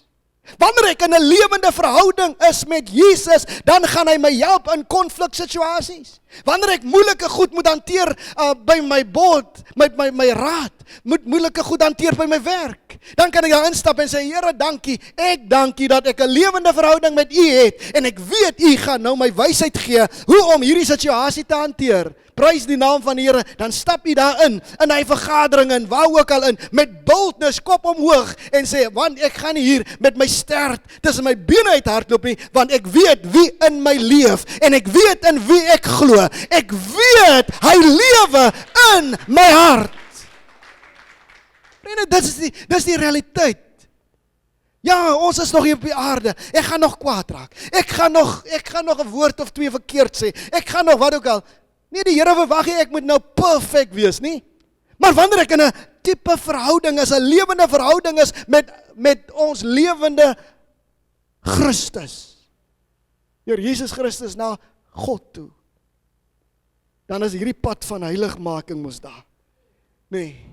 Wanneer ek in 'n lewende verhouding is met Jesus, dan gaan hy my help in konfliksituasies. Wanneer ek moeilike goed moet hanteer by my board, met my raad, moet moeilike goed hanteer by my werk, dan kan ek daar instap en sê, Here, dankie, ek dankie dat ek 'n lewende verhouding met U het, en ek weet U gaan nou my wysheid gee, hoe om hierdie situasie te hanteer. Prys die naam van die Here, dan stap U daarin, in hy vergadering, en waar ook al in, met boldness, kop omhoog, en sê, want ek gaan nie hier met my stert tussen my bene uit hardloop nie, want ek weet wie in my leef, en ek weet in wie ek glo, ek weet, hy lewe in my hart. Vriende, dis die realiteit. Ja, ons is nog hier op die aarde, ek gaan nog kwaad raak, ek gaan nog 'n woord of twee verkeerd sê, ek gaan nog wat ook al. Nee, die Here verwag nie ek moet nou perfek wees nie. Maar wanneer ek in 'n tipe verhouding is, 'n lewende verhouding is met ons lewende Christus, deur Jesus Christus na God toe, dan is hierdie pad van heiligmaking mos daar. Nee.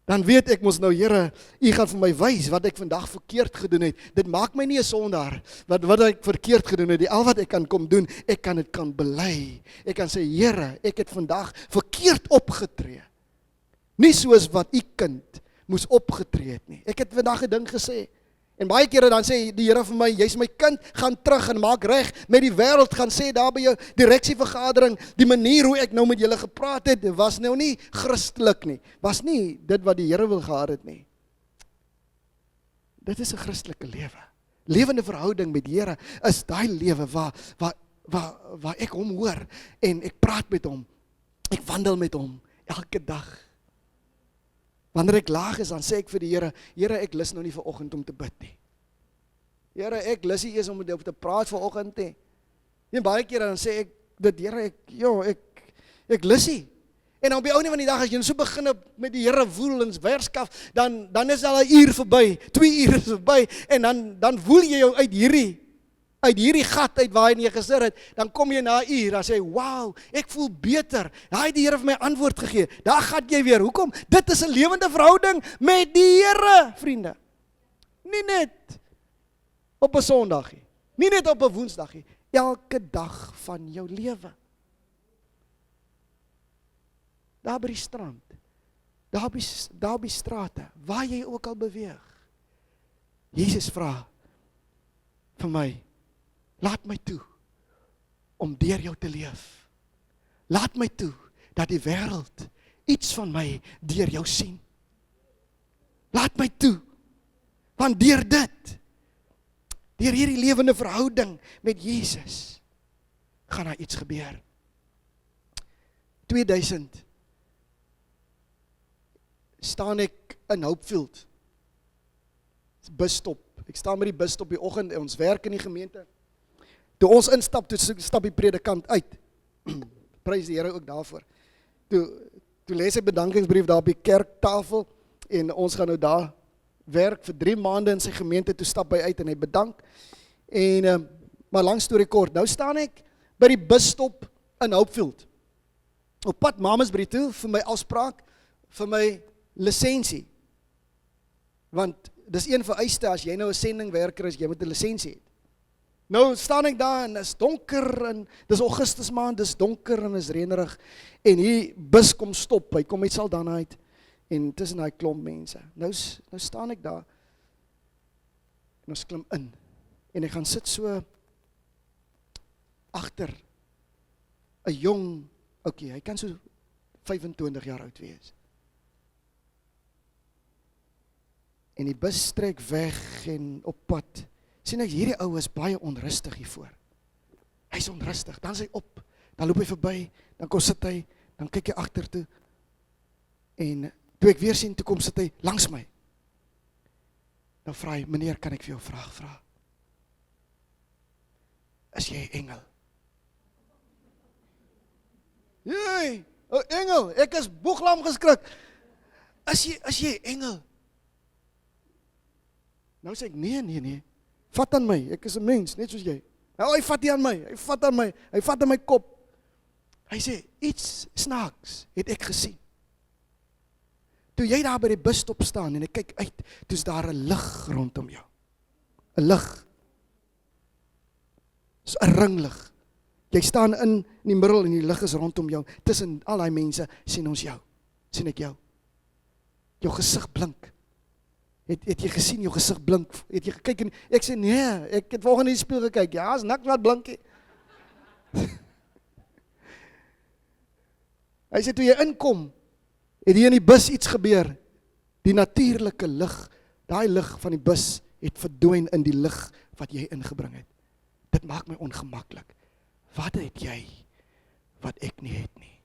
Dan weet ek mos nou, Here, U gaan vir my wys wat ek vandag verkeerd gedoen het. Dit maak my nie 'n sondaar wat ek verkeerd gedoen het. Al wat ek kan kom doen, ek kan dit bely. Ek kan sê, Here, ek het vandag verkeerd opgetree. Nie soos wat u kind moes opgetree het nie. Ek het vandag 'n ding gesê. En baie kere dan sê die Here vir my, jy's my kind, gaan terug en maak reg met die wêreld, gaan sê daar by jou direksievergadering, die manier hoe ek nou met julle gepraat het, was nou nie Christelik nie. Was nie dit wat die Here wil gehad het nie. Dit is 'n Christelike lewe. Lewende verhouding met die Here is daai lewe waar ek hom hoor en ek praat met hom. Ek wandel met hom elke dag. Wanneer ek laag is, dan sê ek vir die Here, Here, ek lus nou nie vir oggend om te bid nie. Here, ek lus nie eers om met te praat vir oggend nie. En baie kere dan sê ek dit, Here, ek lus nie. En dan op die ouene van die dag, as jy so begin met die Here woel en werskaf, dan is al 'n uur verby, 2 ure is verby, en dan woel jy jou uit hierdie gat uit waar hy neergesit het, dan kom jy na 'n uur, dan sê jy, wow, ek voel beter, daar het die Here vir my antwoord gegee, daar gaan jy weer, hoekom? Dit is 'n lewende verhouding met die Here, vriende. Nie net op 'n Sondagie, nie net op 'n Woensdagie, elke dag van jou lewe. Daar by die strand, daar by die strate, waar jy ook al beweeg. Jesus vra vir my, laat my toe om deur jou te leef. Laat my toe dat die wêreld iets van my deur jou sien. Laat my toe, want deur dit, deur hierdie lewende verhouding met Jesus, gaan daar iets gebeur. 2000 staan ek in Hopefield, busstop. Ek staan met die busstop die oggend en ons werk in die gemeente. Toe ons instap, toe stap die predikant uit. Prys die Here ook daarvoor. Toe lees hy bedankingsbrief daar op die kerktafel en ons gaan nou daar werk vir 3 maande in sy gemeente. Toe stap hy uit en hy bedank. En maar lang storie kort, nou staan ek by die busstop in Hopefield. Op pad Mamasbury toe vir my afspraak vir my lisensie. Want dis een vereiste as jy nou 'n sendingwerker is, jy moet 'n lisensie hê. Nou staan ek daar en is donker en dis Augustus maand, dis donker en is reënerig en hier bus kom stop, hy kom uit Saldanha uit en tussen daai klomp mense. Nou staan ek daar en ons klim in en ek gaan sit so agter 'n jong, hy kan so 25 jaar oud wees. En die bus trek weg en op pad sien ek, hierdie ou is baie onrustig hiervoor. Hy's onrustig, dan is hy op, dan loop hy verby, dan kom sit hy, dan kyk hy agter toe, en toe ek weer sien, toe kom sit hy langs my. Dan vra hy, meneer, kan ek vir jou 'n vraag vra? Is jy 'n engel? Jee, 'n engel, ek is boeglam geskrik. Is jy 'n engel? Nou sê ek, nee. Vat aan my, ek is 'n mens, net soos jy. Nou, hy vat nie aan my, hy vat aan my kop. Hy sê, iets snaaks het ek gesien. Toe jy daar by die busstop staan en ek kyk uit, toe is daar 'n lig rondom jou. 'n Lig. Dis 'n ringlig. Jy staan in die middel en die lig is rondom jou. Tussen al die mense sien ons jou. Sien ek jou. Jou gesig blink. Het jy gesien, jou gesig blink? Het jy gekyk en ek sê nee, ek het volgens die spieël gekyk. Ja, is niks wat blink nie. Hy sê toe jy inkom, het hier in die bus iets gebeur. Die natuurlike lig, daai lig van die bus het verdwyn in die lig wat jy ingebring het. Dit maak my ongemaklik. Wat het jy wat ek nie het nie?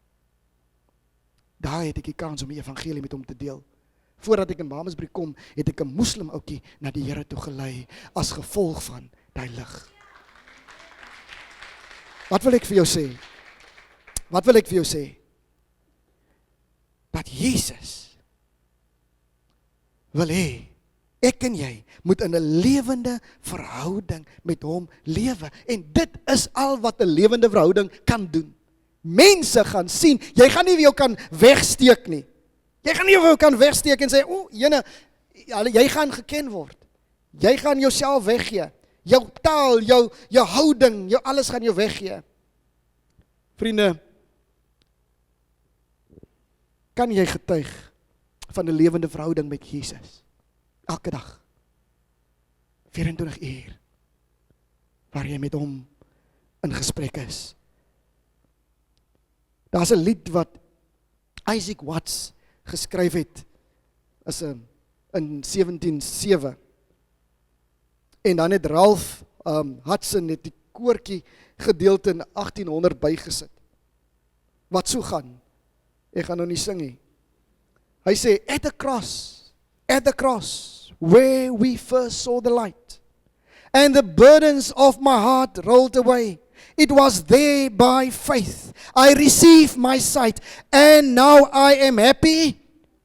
Daar het ek die kans om die evangelie met hom te deel. Voordat ek in Mamasbury kom, het ek 'n moslim ouetjie na die Here toe gelei as gevolg van daai lig. Wat wil ek vir jou sê? Dat Jesus wil hê, ek en jy moet in 'n lewende verhouding met hom lewe. En dit is al wat 'n lewende verhouding kan doen. Mense gaan sien, jy gaan nie vir jou kan wegsteek nie. Jy gaan nie vir jou kan wegsteek en sê, jene, jy gaan geken word. Jy gaan jouself weggee. Jou taal, jou houding, jou alles gaan jou weggee. Vriende, kan jy getuig van 'n lewende verhouding met Jesus. Elke dag. 24 uur. Waar jy met hom in gesprek is. Daar's 'n lied wat Isaac Watts geskryf het in 1707. En dan het Ralph Hudson het die koortjie gedeelte in 1800 bygesit. Wat so gaan? Ek gaan nou nie sing nie. Hy sê, at the cross, where we first saw the light, and the burdens of my heart rolled away. It was there by faith I received my sight, and now I am happy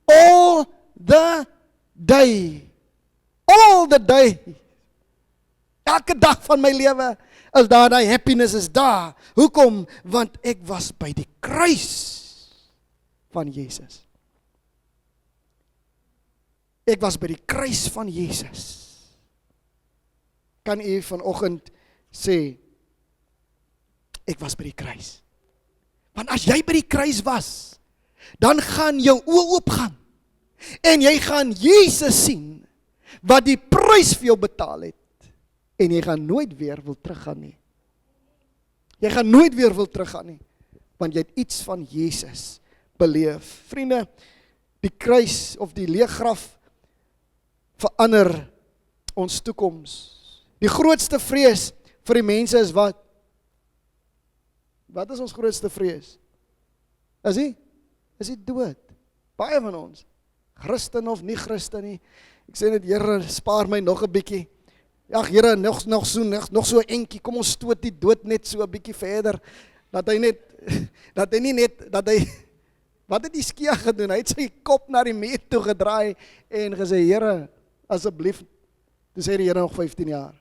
all the day. All the day. Elke dag van my lewe is daar, die happiness is daar. Hoekom? Want ek was by die kruis van Jesus. Ek was by die kruis van Jesus. Kan u vanoggend sê, ek was by die kruis? Want as jy by die kruis was, dan gaan jou oë oopgaan. En jy gaan Jesus sien, wat die prys vir jou betaal het. En jy gaan nooit weer wil teruggaan nie. Jy gaan nooit weer wil teruggaan nie. Want jy het iets van Jesus beleef. Vriende, die kruis of die leë graf verander ons toekoms. Die grootste vrees vir die mense is wat? Wat is ons grootste vrees? Is die dood. Baie van ons, Christen of nie Christen nie. Ek sê net, Here, spaar my nog 'n bietjie. Ja, Here, nog so 'n entjie, kom ons stoot die dood net so 'n bietjie verder, dat hy wat het die skia gedoen? Hy het sy kop na die muur toe gedraai, en gesê, Here, asseblief, toe sê die Here nog 15 jaar.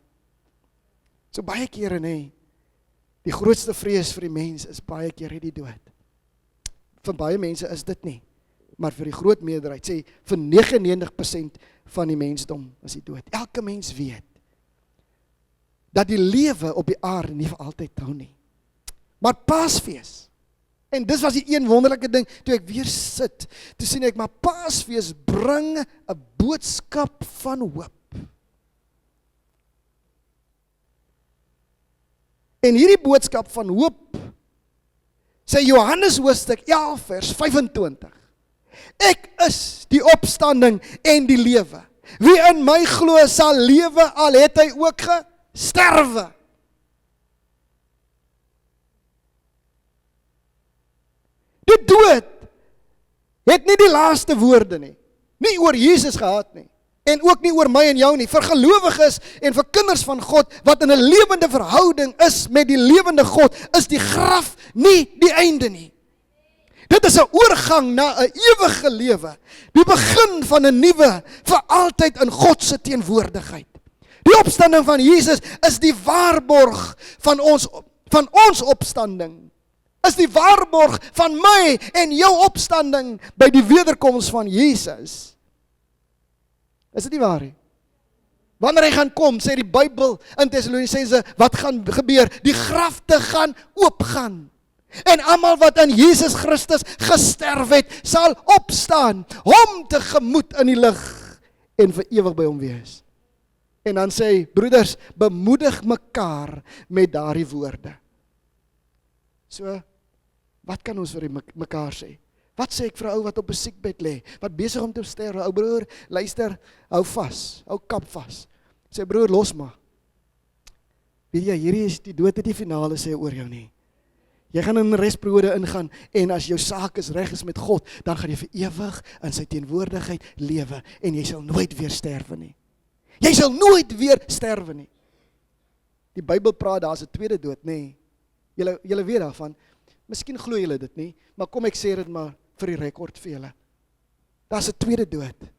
So baie kere, nee, die grootste vrees vir die mens is baie keer die dood. Vir baie mense is dit nie, maar vir die groot meerderheid, sê, vir 99% van die mensdom is die dood. Elke mens weet, dat die lewe op die aarde nie vir altyd hou nie. Maar Paasfees, en dis was die een wonderlike ding, toe ek weer sit, toe sien ek, maar Paasfees bring 'n boodskap van hoop. En hierdie boodskap van hoop, sê Johannes hoofstuk 11 vers 25, ek is die opstanding en die lewe. Wie in my glo sal lewe, al het hy ook gesterwe. Die dood het nie die laaste woorde nie. Nie oor Jesus gehad nie. En ook nie oor my en jou nie. Vir gelowiges en vir kinders van God, wat in 'n lewende verhouding is met die lewende God, is die graf nie die einde nie. Dit is 'n oorgang na 'n ewige lewe. Die begin van 'n nuwe, vir altyd in God se teenwoordigheid. Die opstanding van Jesus is die waarborg van ons opstanding. Is die waarborg van my en jou opstanding by die wederkoms van Jesus. Is dit nie waar nie? Wanneer hy gaan kom, sê die Bybel in Tessalonisense, wat gaan gebeur? Die grafte gaan oopgaan. En almal wat aan Jesus Christus gesterf het, sal opstaan, hom tegemoet in die lig en vir ewig by hom wees. En dan sê hy, broeders, bemoedig mekaar met daardie woorde. So, wat kan ons vir mekaar sê? Wat sê ek vir 'n ou wat op 'n siekbed lê, wat besig om te sterf? Ou broer, luister, hou vas, hou kap vas. Sê broer, los maar. Weet jy, hierdie is die dood, die finale sê oor jou nie. Jy gaan in 'n restperiode ingaan, en as jou saak is reg is met God, dan gaan jy vir ewig in sy teenwoordigheid lewe, en jy sal nooit weer sterwe nie. Jy sal nooit weer sterwe nie. Die Bybel praat, daar is 'n tweede dood, nee. Julle weet daarvan. Miskien glo julle dit nie, maar kom ek sê dit maar vir die rekord vir julle. Daar is 'n tweede dood.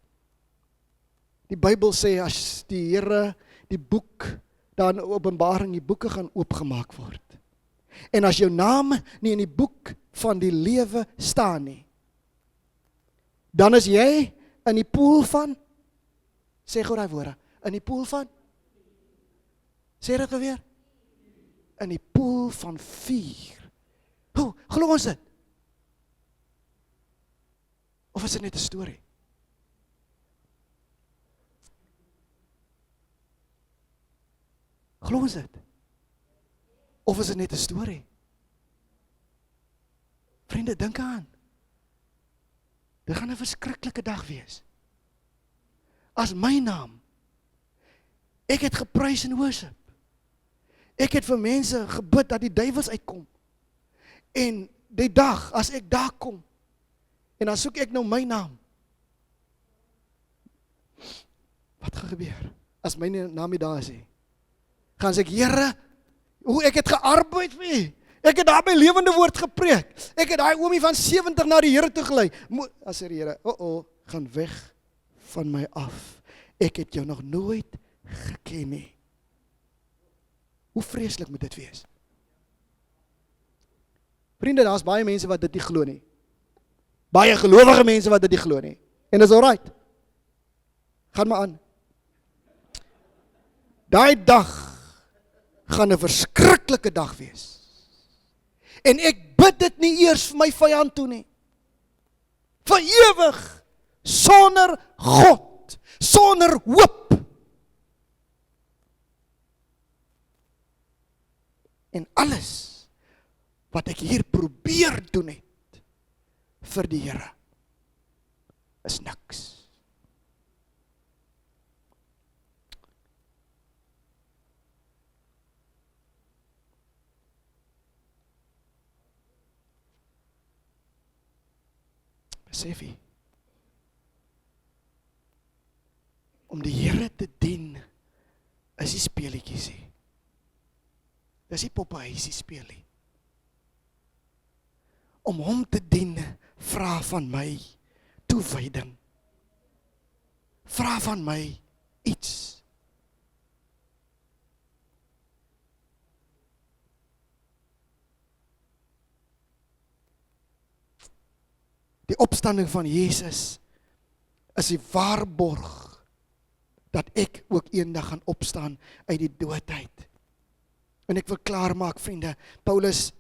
Die Bybel sê, as die Here die boek, dan Openbaring, die boeke gaan oopgemaak word. En as jou naam nie in die boek van die lewe staan nie, dan is jy in die poel van, sê gou daai woorde, in die poel van, sê dit weer, in die poel van vuur. Hoe, glo ons dit? Of is dit net 'n storie? Glo ons dit? Of is dit net 'n storie? Vriende, dink aan. Dit gaan 'n verskriklike dag wees. As my naam, ek het geprys en worship. Ek het vir mense gebid dat die duiwels uitkom. En die dag, as ek daar kom, en dan soek ek nou my naam, wat gaan gebeur? As my naam nie daar is nie, gaan sê ek, Here, hoe ek het gearbeid vir U. Ek het daar my lewende woord gepreek. Ek het daai oomie van 70 na die Here toe gelei. As die Here, gaan weg van my af. Ek het jou nog nooit geken nie. Hoe vreeslik moet dit wees? Vriende, daar's baie mense wat dit nie glo nie. Baie gelowige mense wat dit nie glo nie. En dis alright. Gaan maar aan. Daai dag gaan 'n verskriklike dag wees. En ek bid dit nie eers vir my vyand toe nie. Vir ewig, sonder God, sonder hoop. En alles wat ek hier probeer doen het vir die Here is niks. Besef jy? Om die Here te dien is nie speletjies nie. Dis nie poppenhuisie speel nie. Om hom te dien, vra van my toewyding. Vra van my iets. Die opstanding van Jesus is die waarborg dat ek ook eendag gaan opstaan uit die doodheid. En ek wil klaar maak, vriende. Paulus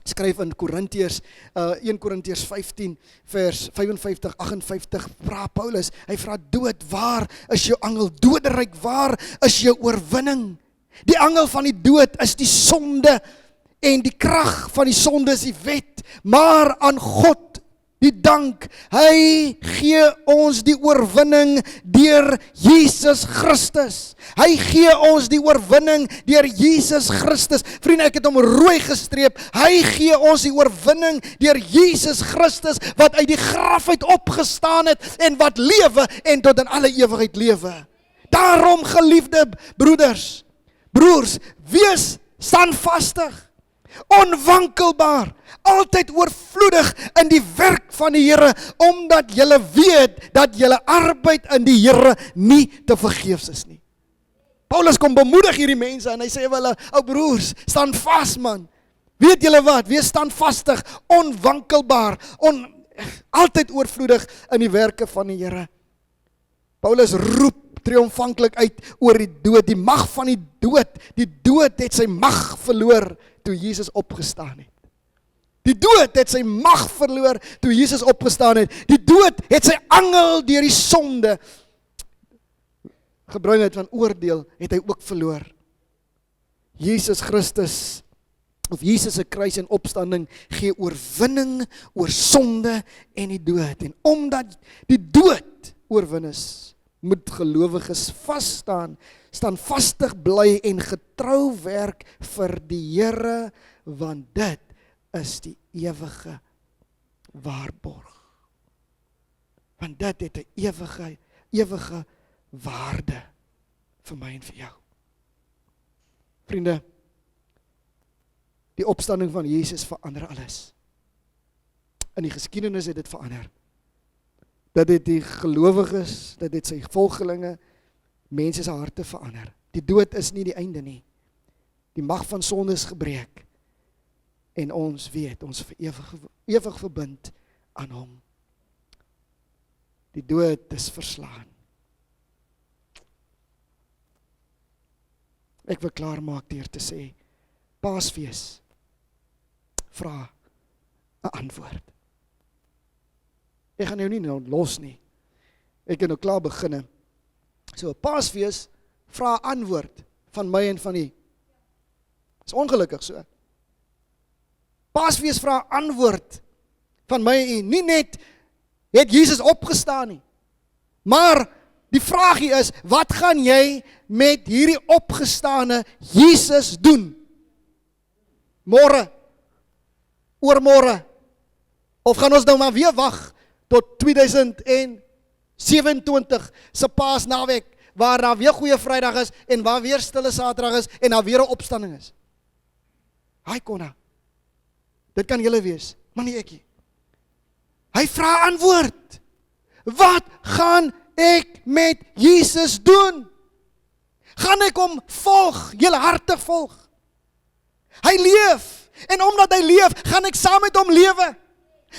skryf in Korintiërs, 1 Korintiërs 15 vers 55-58, vra Paulus, hy vra dood, waar is jou angel? Doderyk, waar is jou oorwinning? Die angel van die dood is die sonde, en die krag van die sonde is die wet, maar aan God die dank, hy gee ons die oorwinning deur Jesus Christus. Hy gee ons die oorwinning deur Jesus Christus. Vriende, ek het hom rooi gestreep. Hy gee ons die oorwinning deur Jesus Christus, wat uit die graf uit opgestaan het, en wat lewe, en tot in alle ewigheid lewe. Daarom, geliefde broeders, broers, wees standvastig, onwankelbaar, altyd oorvloedig in die werk van die Here, omdat julle weet dat julle arbeid in die Here nie te vergeefs is nie. Paulus kom bemoedig hierdie mense en hy sê vir hulle, ou broers, staan vas man. Weet julle wat? Wees standvastig, onwankelbaar, altyd oorvloedig in die werke van die Here. Paulus roep triomfantlik uit oor die dood, die mag van die dood. Die dood het sy mag verloor toe Jesus opgestaan het. Die dood het sy mag verloor toe Jesus opgestaan het. Die dood het sy angel deur die sonde gebring het van oordeel, het hy ook verloor. Jesus Christus, of Jesus se kruis en opstanding, gee oorwinning oor sonde en die dood. En omdat die dood oorwin is, moet gelowiges vas staan, standvastig bly en getrou werk vir die Here, want dit is die ewige waarborg. Want dit het 'n ewige waarde vir my en vir jou. Vriende, die opstanding van Jesus verander alles. In die geskiedenis het dit verander. Dat het die gelowiges, dat het sy volgelinge, mense se harte verander. Die dood is nie die einde nie. Die mag van sonde is gebreek. En ons weet, ons ewig verbind aan hom. Die dood is verslaan. Ek wil klaarmaak deur te sê, Paasfees, vra 'n antwoord. Ek gaan jou nie nou los nie. Ek het nou klaar beginne. So, Paasfees, vra 'n antwoord van my en van die Is ongelukkig so. Paasfees vra antwoord van my en u. Nie net het Jesus opgestaan nie, maar die vraagie is, wat gaan jy met hierdie opgestane Jesus doen? Môre, oormôre, of gaan ons nou maar weer wag tot 2027 se Paasnaweek, waar daar weer Goeie Vrydag is, en waar weer Stille Saterdag is, en daar weer 'n opstanding is. Hy konna. Dit kan julle wees, maar nie ek nie. Hy vra antwoord. Wat gaan ek met Jesus doen? Gaan ek hom volg, heelhartig volg? Hy leef, en omdat hy leef, gaan ek saam met hom lewe.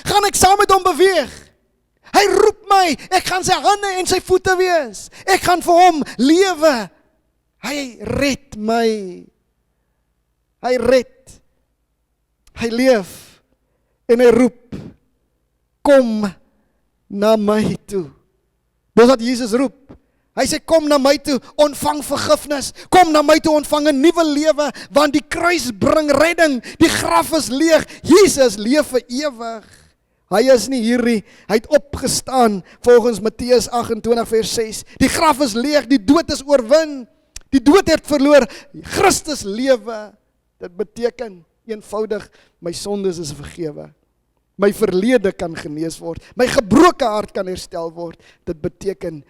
Gaan ek saam met hom beweeg. Hy roep my, ek gaan sy hande en sy voete wees. Ek gaan vir hom lewe. Hy red my. Hy red. Hy leef. En hy roep, kom na my toe. Dis wat Jesus roep. Hy sê, kom na my toe, ontvang vergifnis. Kom na my toe, ontvang 'n nuwe lewe, want die kruis bring redding. Die graf is leeg. Jesus leef vir ewig. Hy is nie hier nie. Hy het opgestaan volgens Matteus 28 vers 6. Die graf is leeg, die dood is oorwin. Die dood het verloor. Christus lewe. Dit beteken eenvoudig, my sondes is vergewe. My verlede kan genees word. My gebroke hart kan herstel word. Dit beteken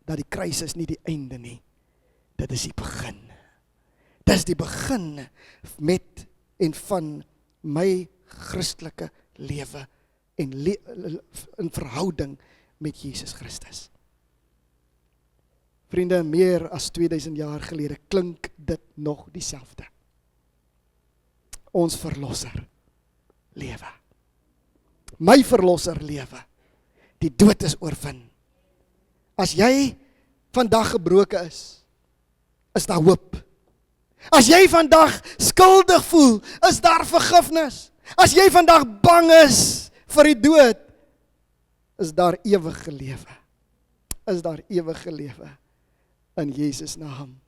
dat die kruis is nie die einde nie. Dit is die begin. Dit is die begin met en van my Christelike lewe en in verhouding met Jesus Christus. Vriende, meer as 2000 jaar gelede klink dit nog dieselfde. Ons verlosser lewe. My verlosser lewe. Die dood is oorwin. As jy vandag gebroken is daar hoop. As jy vandag skuldig voel, is daar vergifnis. As jy vandag bang is vir die dood, is daar ewige lewe. Is daar ewige lewe in Jesus naam.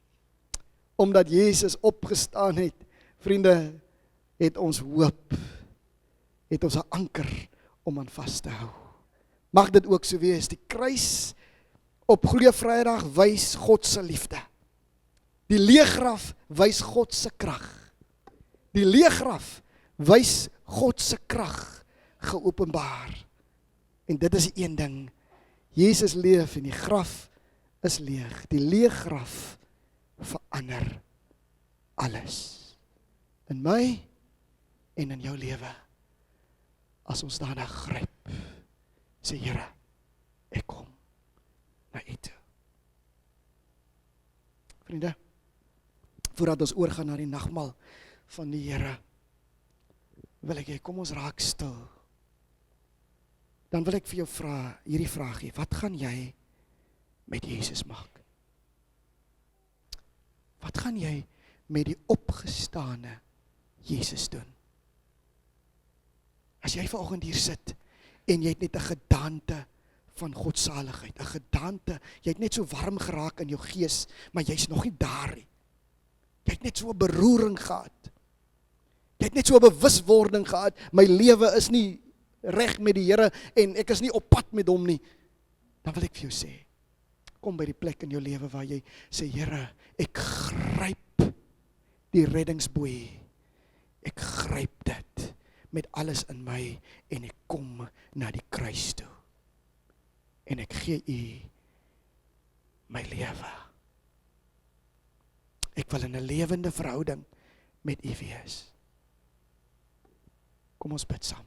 Omdat Jesus opgestaan het, vriende, het ons hoop, het ons 'n anker om aan vas te hou. Mag dit ook so wees, die kruis op Goeie Vrydag wys God se liefde. Die leeggraf wys God se krag. Die leeggraf wys God se krag geopenbaar. En dit is die een ding, Jesus leef en die graf is leeg. Die leeggraf verander alles. In my en in jou lewe. As ons daarna gryp, sê Here, ek kom na U toe. Vriende, voordat ons oorgaan na die nagmaal van die Here, wil ek hê, kom ons raak stil. Dan wil ek vir jou vra, hierdie vraag gee, wat gaan jy met Jesus maak? Wat gaan jy met die opgestane Jesus doen? As jy vanoggend hier sit, en jy het net 'n gedaante van godsaligheid, 'n gedaante, jy het net so warm geraak in jou gees, maar jy's nog nie daar nie. Jy het net so 'n beroering gehad. Jy het net so 'n bewuswording gehad, my lewe is nie reg met die Here, en ek is nie op pad met hom nie. Dan wil ek vir jou sê, kom by die plek in jou lewe waar jy sê, Here, ek gryp die reddingsboei. Ek gryp dit met alles in my, en ek kom na die kruis toe. En ek gee U my lewe. Ek wil in 'n lewende verhouding met U wees. Kom ons bid saam.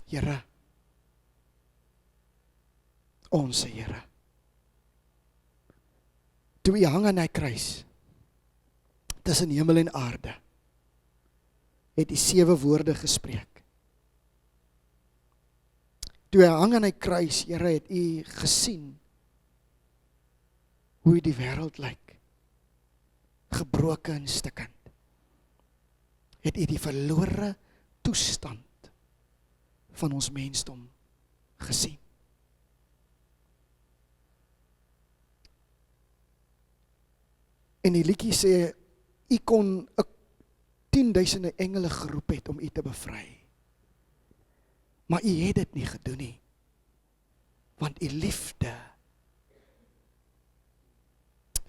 Here, ons Here, toe U hang aan die kruis, tussen hemel en aarde, het U 7 woorde gespreek. Toe hy hang aan die kruis, Here, het U gesien hoe die wêreld lyk, gebroken en stikkend. Het U die verlore toestand van ons mensdom gesien. En die liedjie sê, u kon 10.000 engele geroep het om u te bevry. Maar u het dit nie gedoen nie. Want u liefde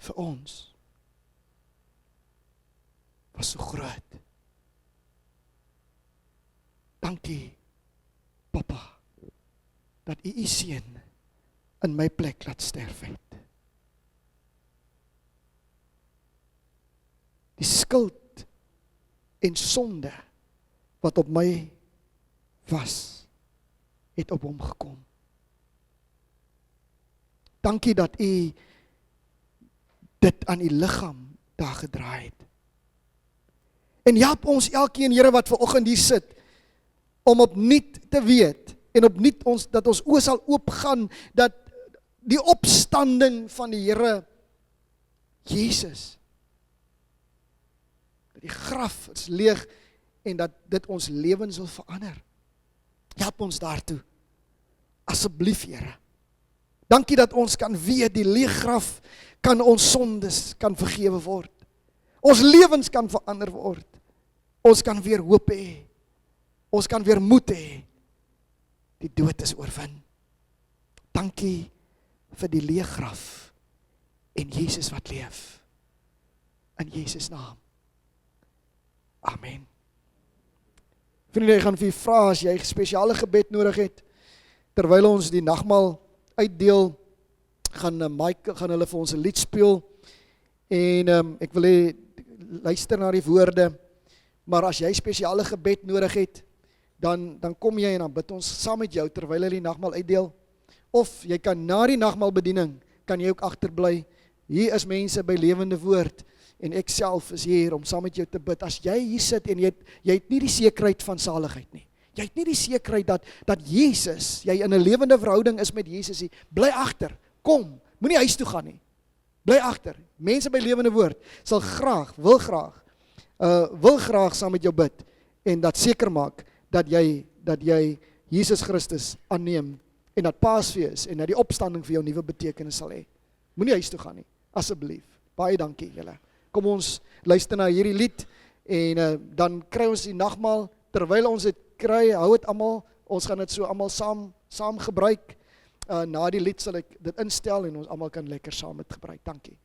vir ons was so groot. Dankie, Papa, dat u u seun in my plek laat sterf het. Die skuld en sonde wat op my was, het op hom gekom. Dankie dat u dit aan u liggaam daar gedraai het. En help ons elkeen, Here, wat vanoggend hier sit, om opnuut te weet, en opnuut dat ons oë sal oopgaan, dat die opstanding van die Here Jesus, dat die graf is leeg, en dat dit ons lewens wil verander. Help ons daartoe, asseblief, Here. Dankie dat ons kan weet, die leeg graf kan ons sondes kan vergewe word. Ons lewens kan verander word. Ons kan weer hoop hê. Ons kan weer moed hê. Die dood is oorwin. Dankie vir die leeg graf en Jesus wat leef. In Jesus naam. Amen. Vriende, ek gaan vir u vra as jy spesiale gebed nodig het, terwyl ons die nagmaal uitdeel, gaan Mike gaan hulle vir ons 'n lied speel, en ek wil hê, luister na die woorde, maar as jy spesiale gebed nodig het, dan kom jy en dan bid ons saam met jou, terwyl hulle die nagmaal uitdeel, of jy kan na die nagmaalbediening, kan jy ook agterbly. Hier is mense by Lewende Woord, en ek self is hier om saam met jou te bid. As jy hier sit en jy het nie die sekerheid van saligheid nie, jy het nie die sekerheid dat Jesus, jy in 'n lewende verhouding is met Jesus nie, bly agter, kom, moenie huis toe gaan nie, bly agter. Mense by Lewende Woord sal wil graag saam met jou bid, en dat seker maak, dat jy Jesus Christus aanneem, en dat Paasfees, en dat die opstanding vir jou nuwe betekenis sal hê. Moenie huis toe gaan nie, asseblief. Baie dankie julle. Kom ons luister na hierdie lied, en dan kry ons die nagmaal, terwyl ons dit kry, hou dit almal, ons gaan dit so almal saam gebruik. Na die lied sal ek dit instel, en ons almal kan lekker saam dit gebruik. Dankie.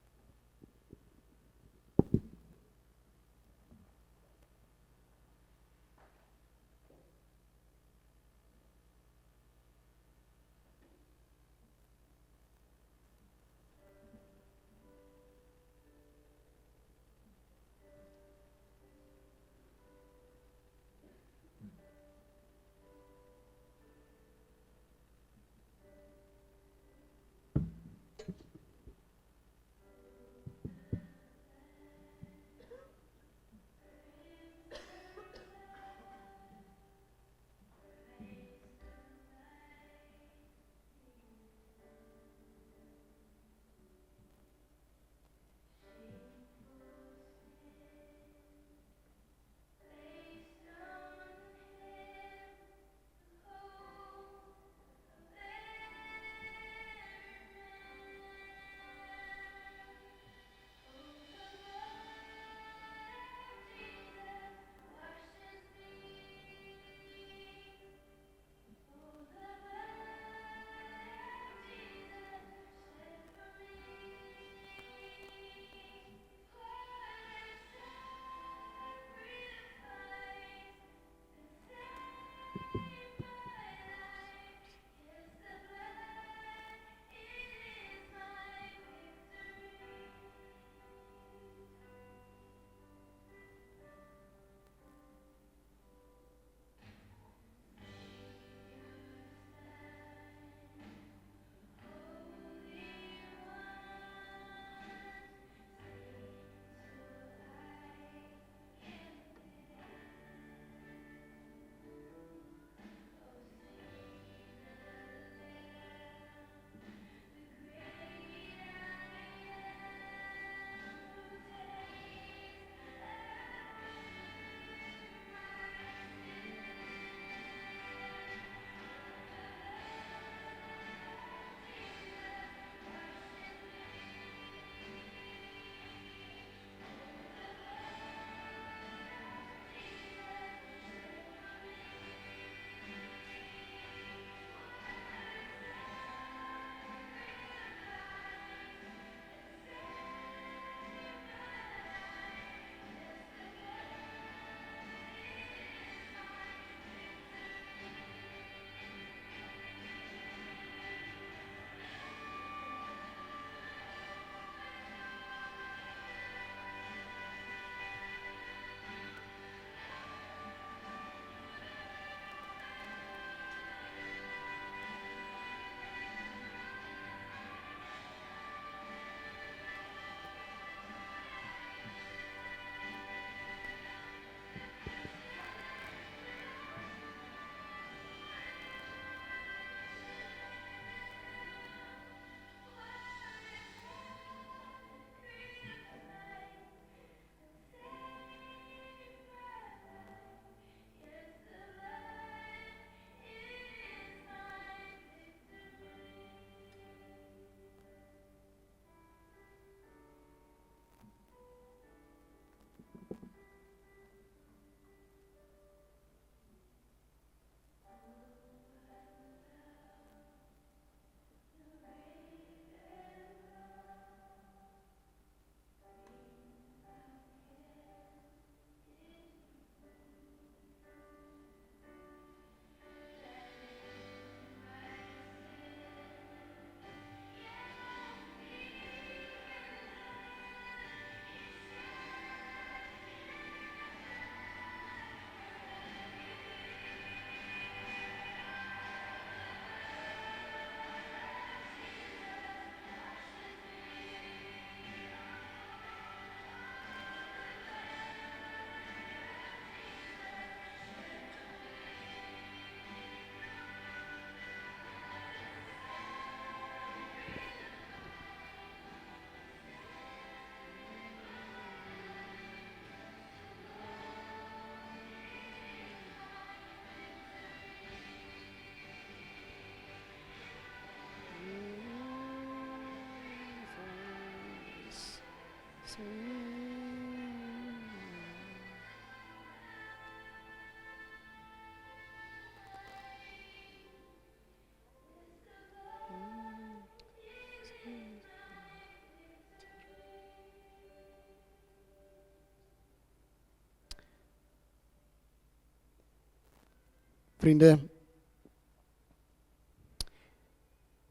Vriende,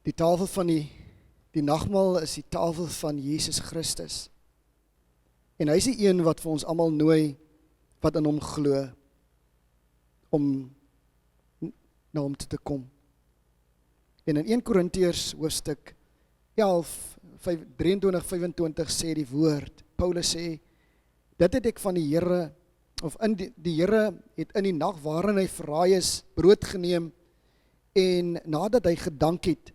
die tafel van die nagmaal is die tafel van Jesus Christus. En hy is die een wat vir ons almal nooi wat in hom glo om na hom toe te kom. En in 1 Korintiërs hoofstuk 11, 23-25 sê die woord, Paulus sê, dit het ek van die Here, of die Here het in die nag waarin hy verraai is, brood geneem, en nadat hy gedank het,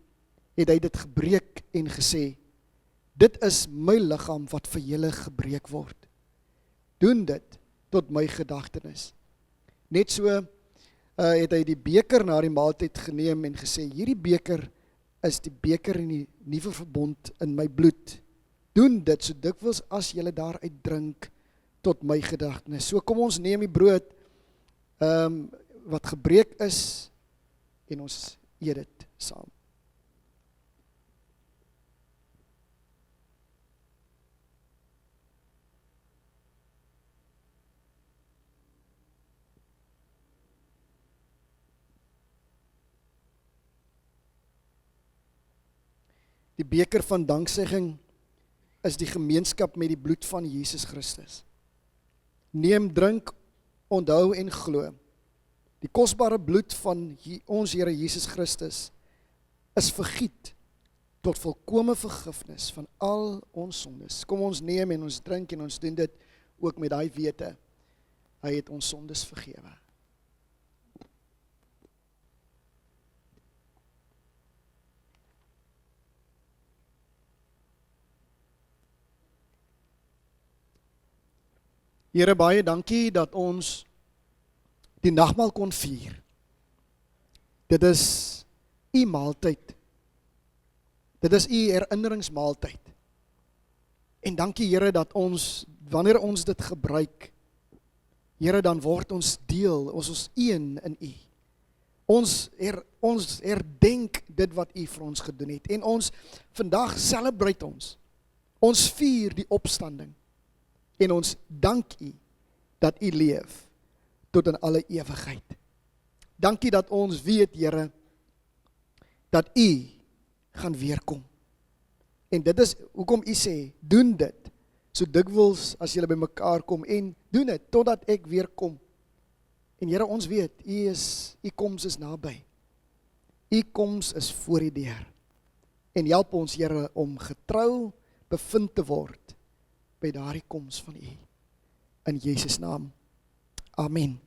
het hy dit gebreek en gesê, dit is my liggaam wat vir julle gebreek word. Doen dit tot my gedagtenis. Net so het hy die beker na die maaltyd geneem en gesê, hierdie beker is die beker in die nuwe verbond in my bloed. Doen dit so dikwels as julle daaruit drink tot my gedagtenis. So kom ons neem die brood wat gebreek is en ons eet dit saam. Die beker van danksegging is die gemeenskap met die bloed van Jesus Christus. Neem, drink, onthou en glo. Die kosbare bloed van ons Here Jesus Christus is vergiet tot volkome vergifnis van al ons sondes. Kom ons neem en ons drink en ons doen dit ook met daai wete. Hy het ons sondes vergewe. Here, baie dankie dat ons die nagmaal kon vier. Dit is u maaltyd. Dit is u herinneringsmaaltyd. En dankie Here dat ons, wanneer ons dit gebruik, Here, dan word ons deel, ons is een in u. Ons herdenk dit wat u vir ons gedoen het. En ons, vandag celebrate ons. Ons vier die opstanding. En ons dank u dat u leef tot in alle ewigheid. Dankie dat ons weet, Here, dat u gaan weerkom. En dit is hoekom u sê, doen dit, so dikwels as julle by mekaar kom, en doen dit, totdat ek weer kom. En Here, ons weet, u koms is naby. U koms is voor die deur. En help ons, Here, om getrou bevind te word by daardie koms van u. In Jesus naam. Amen.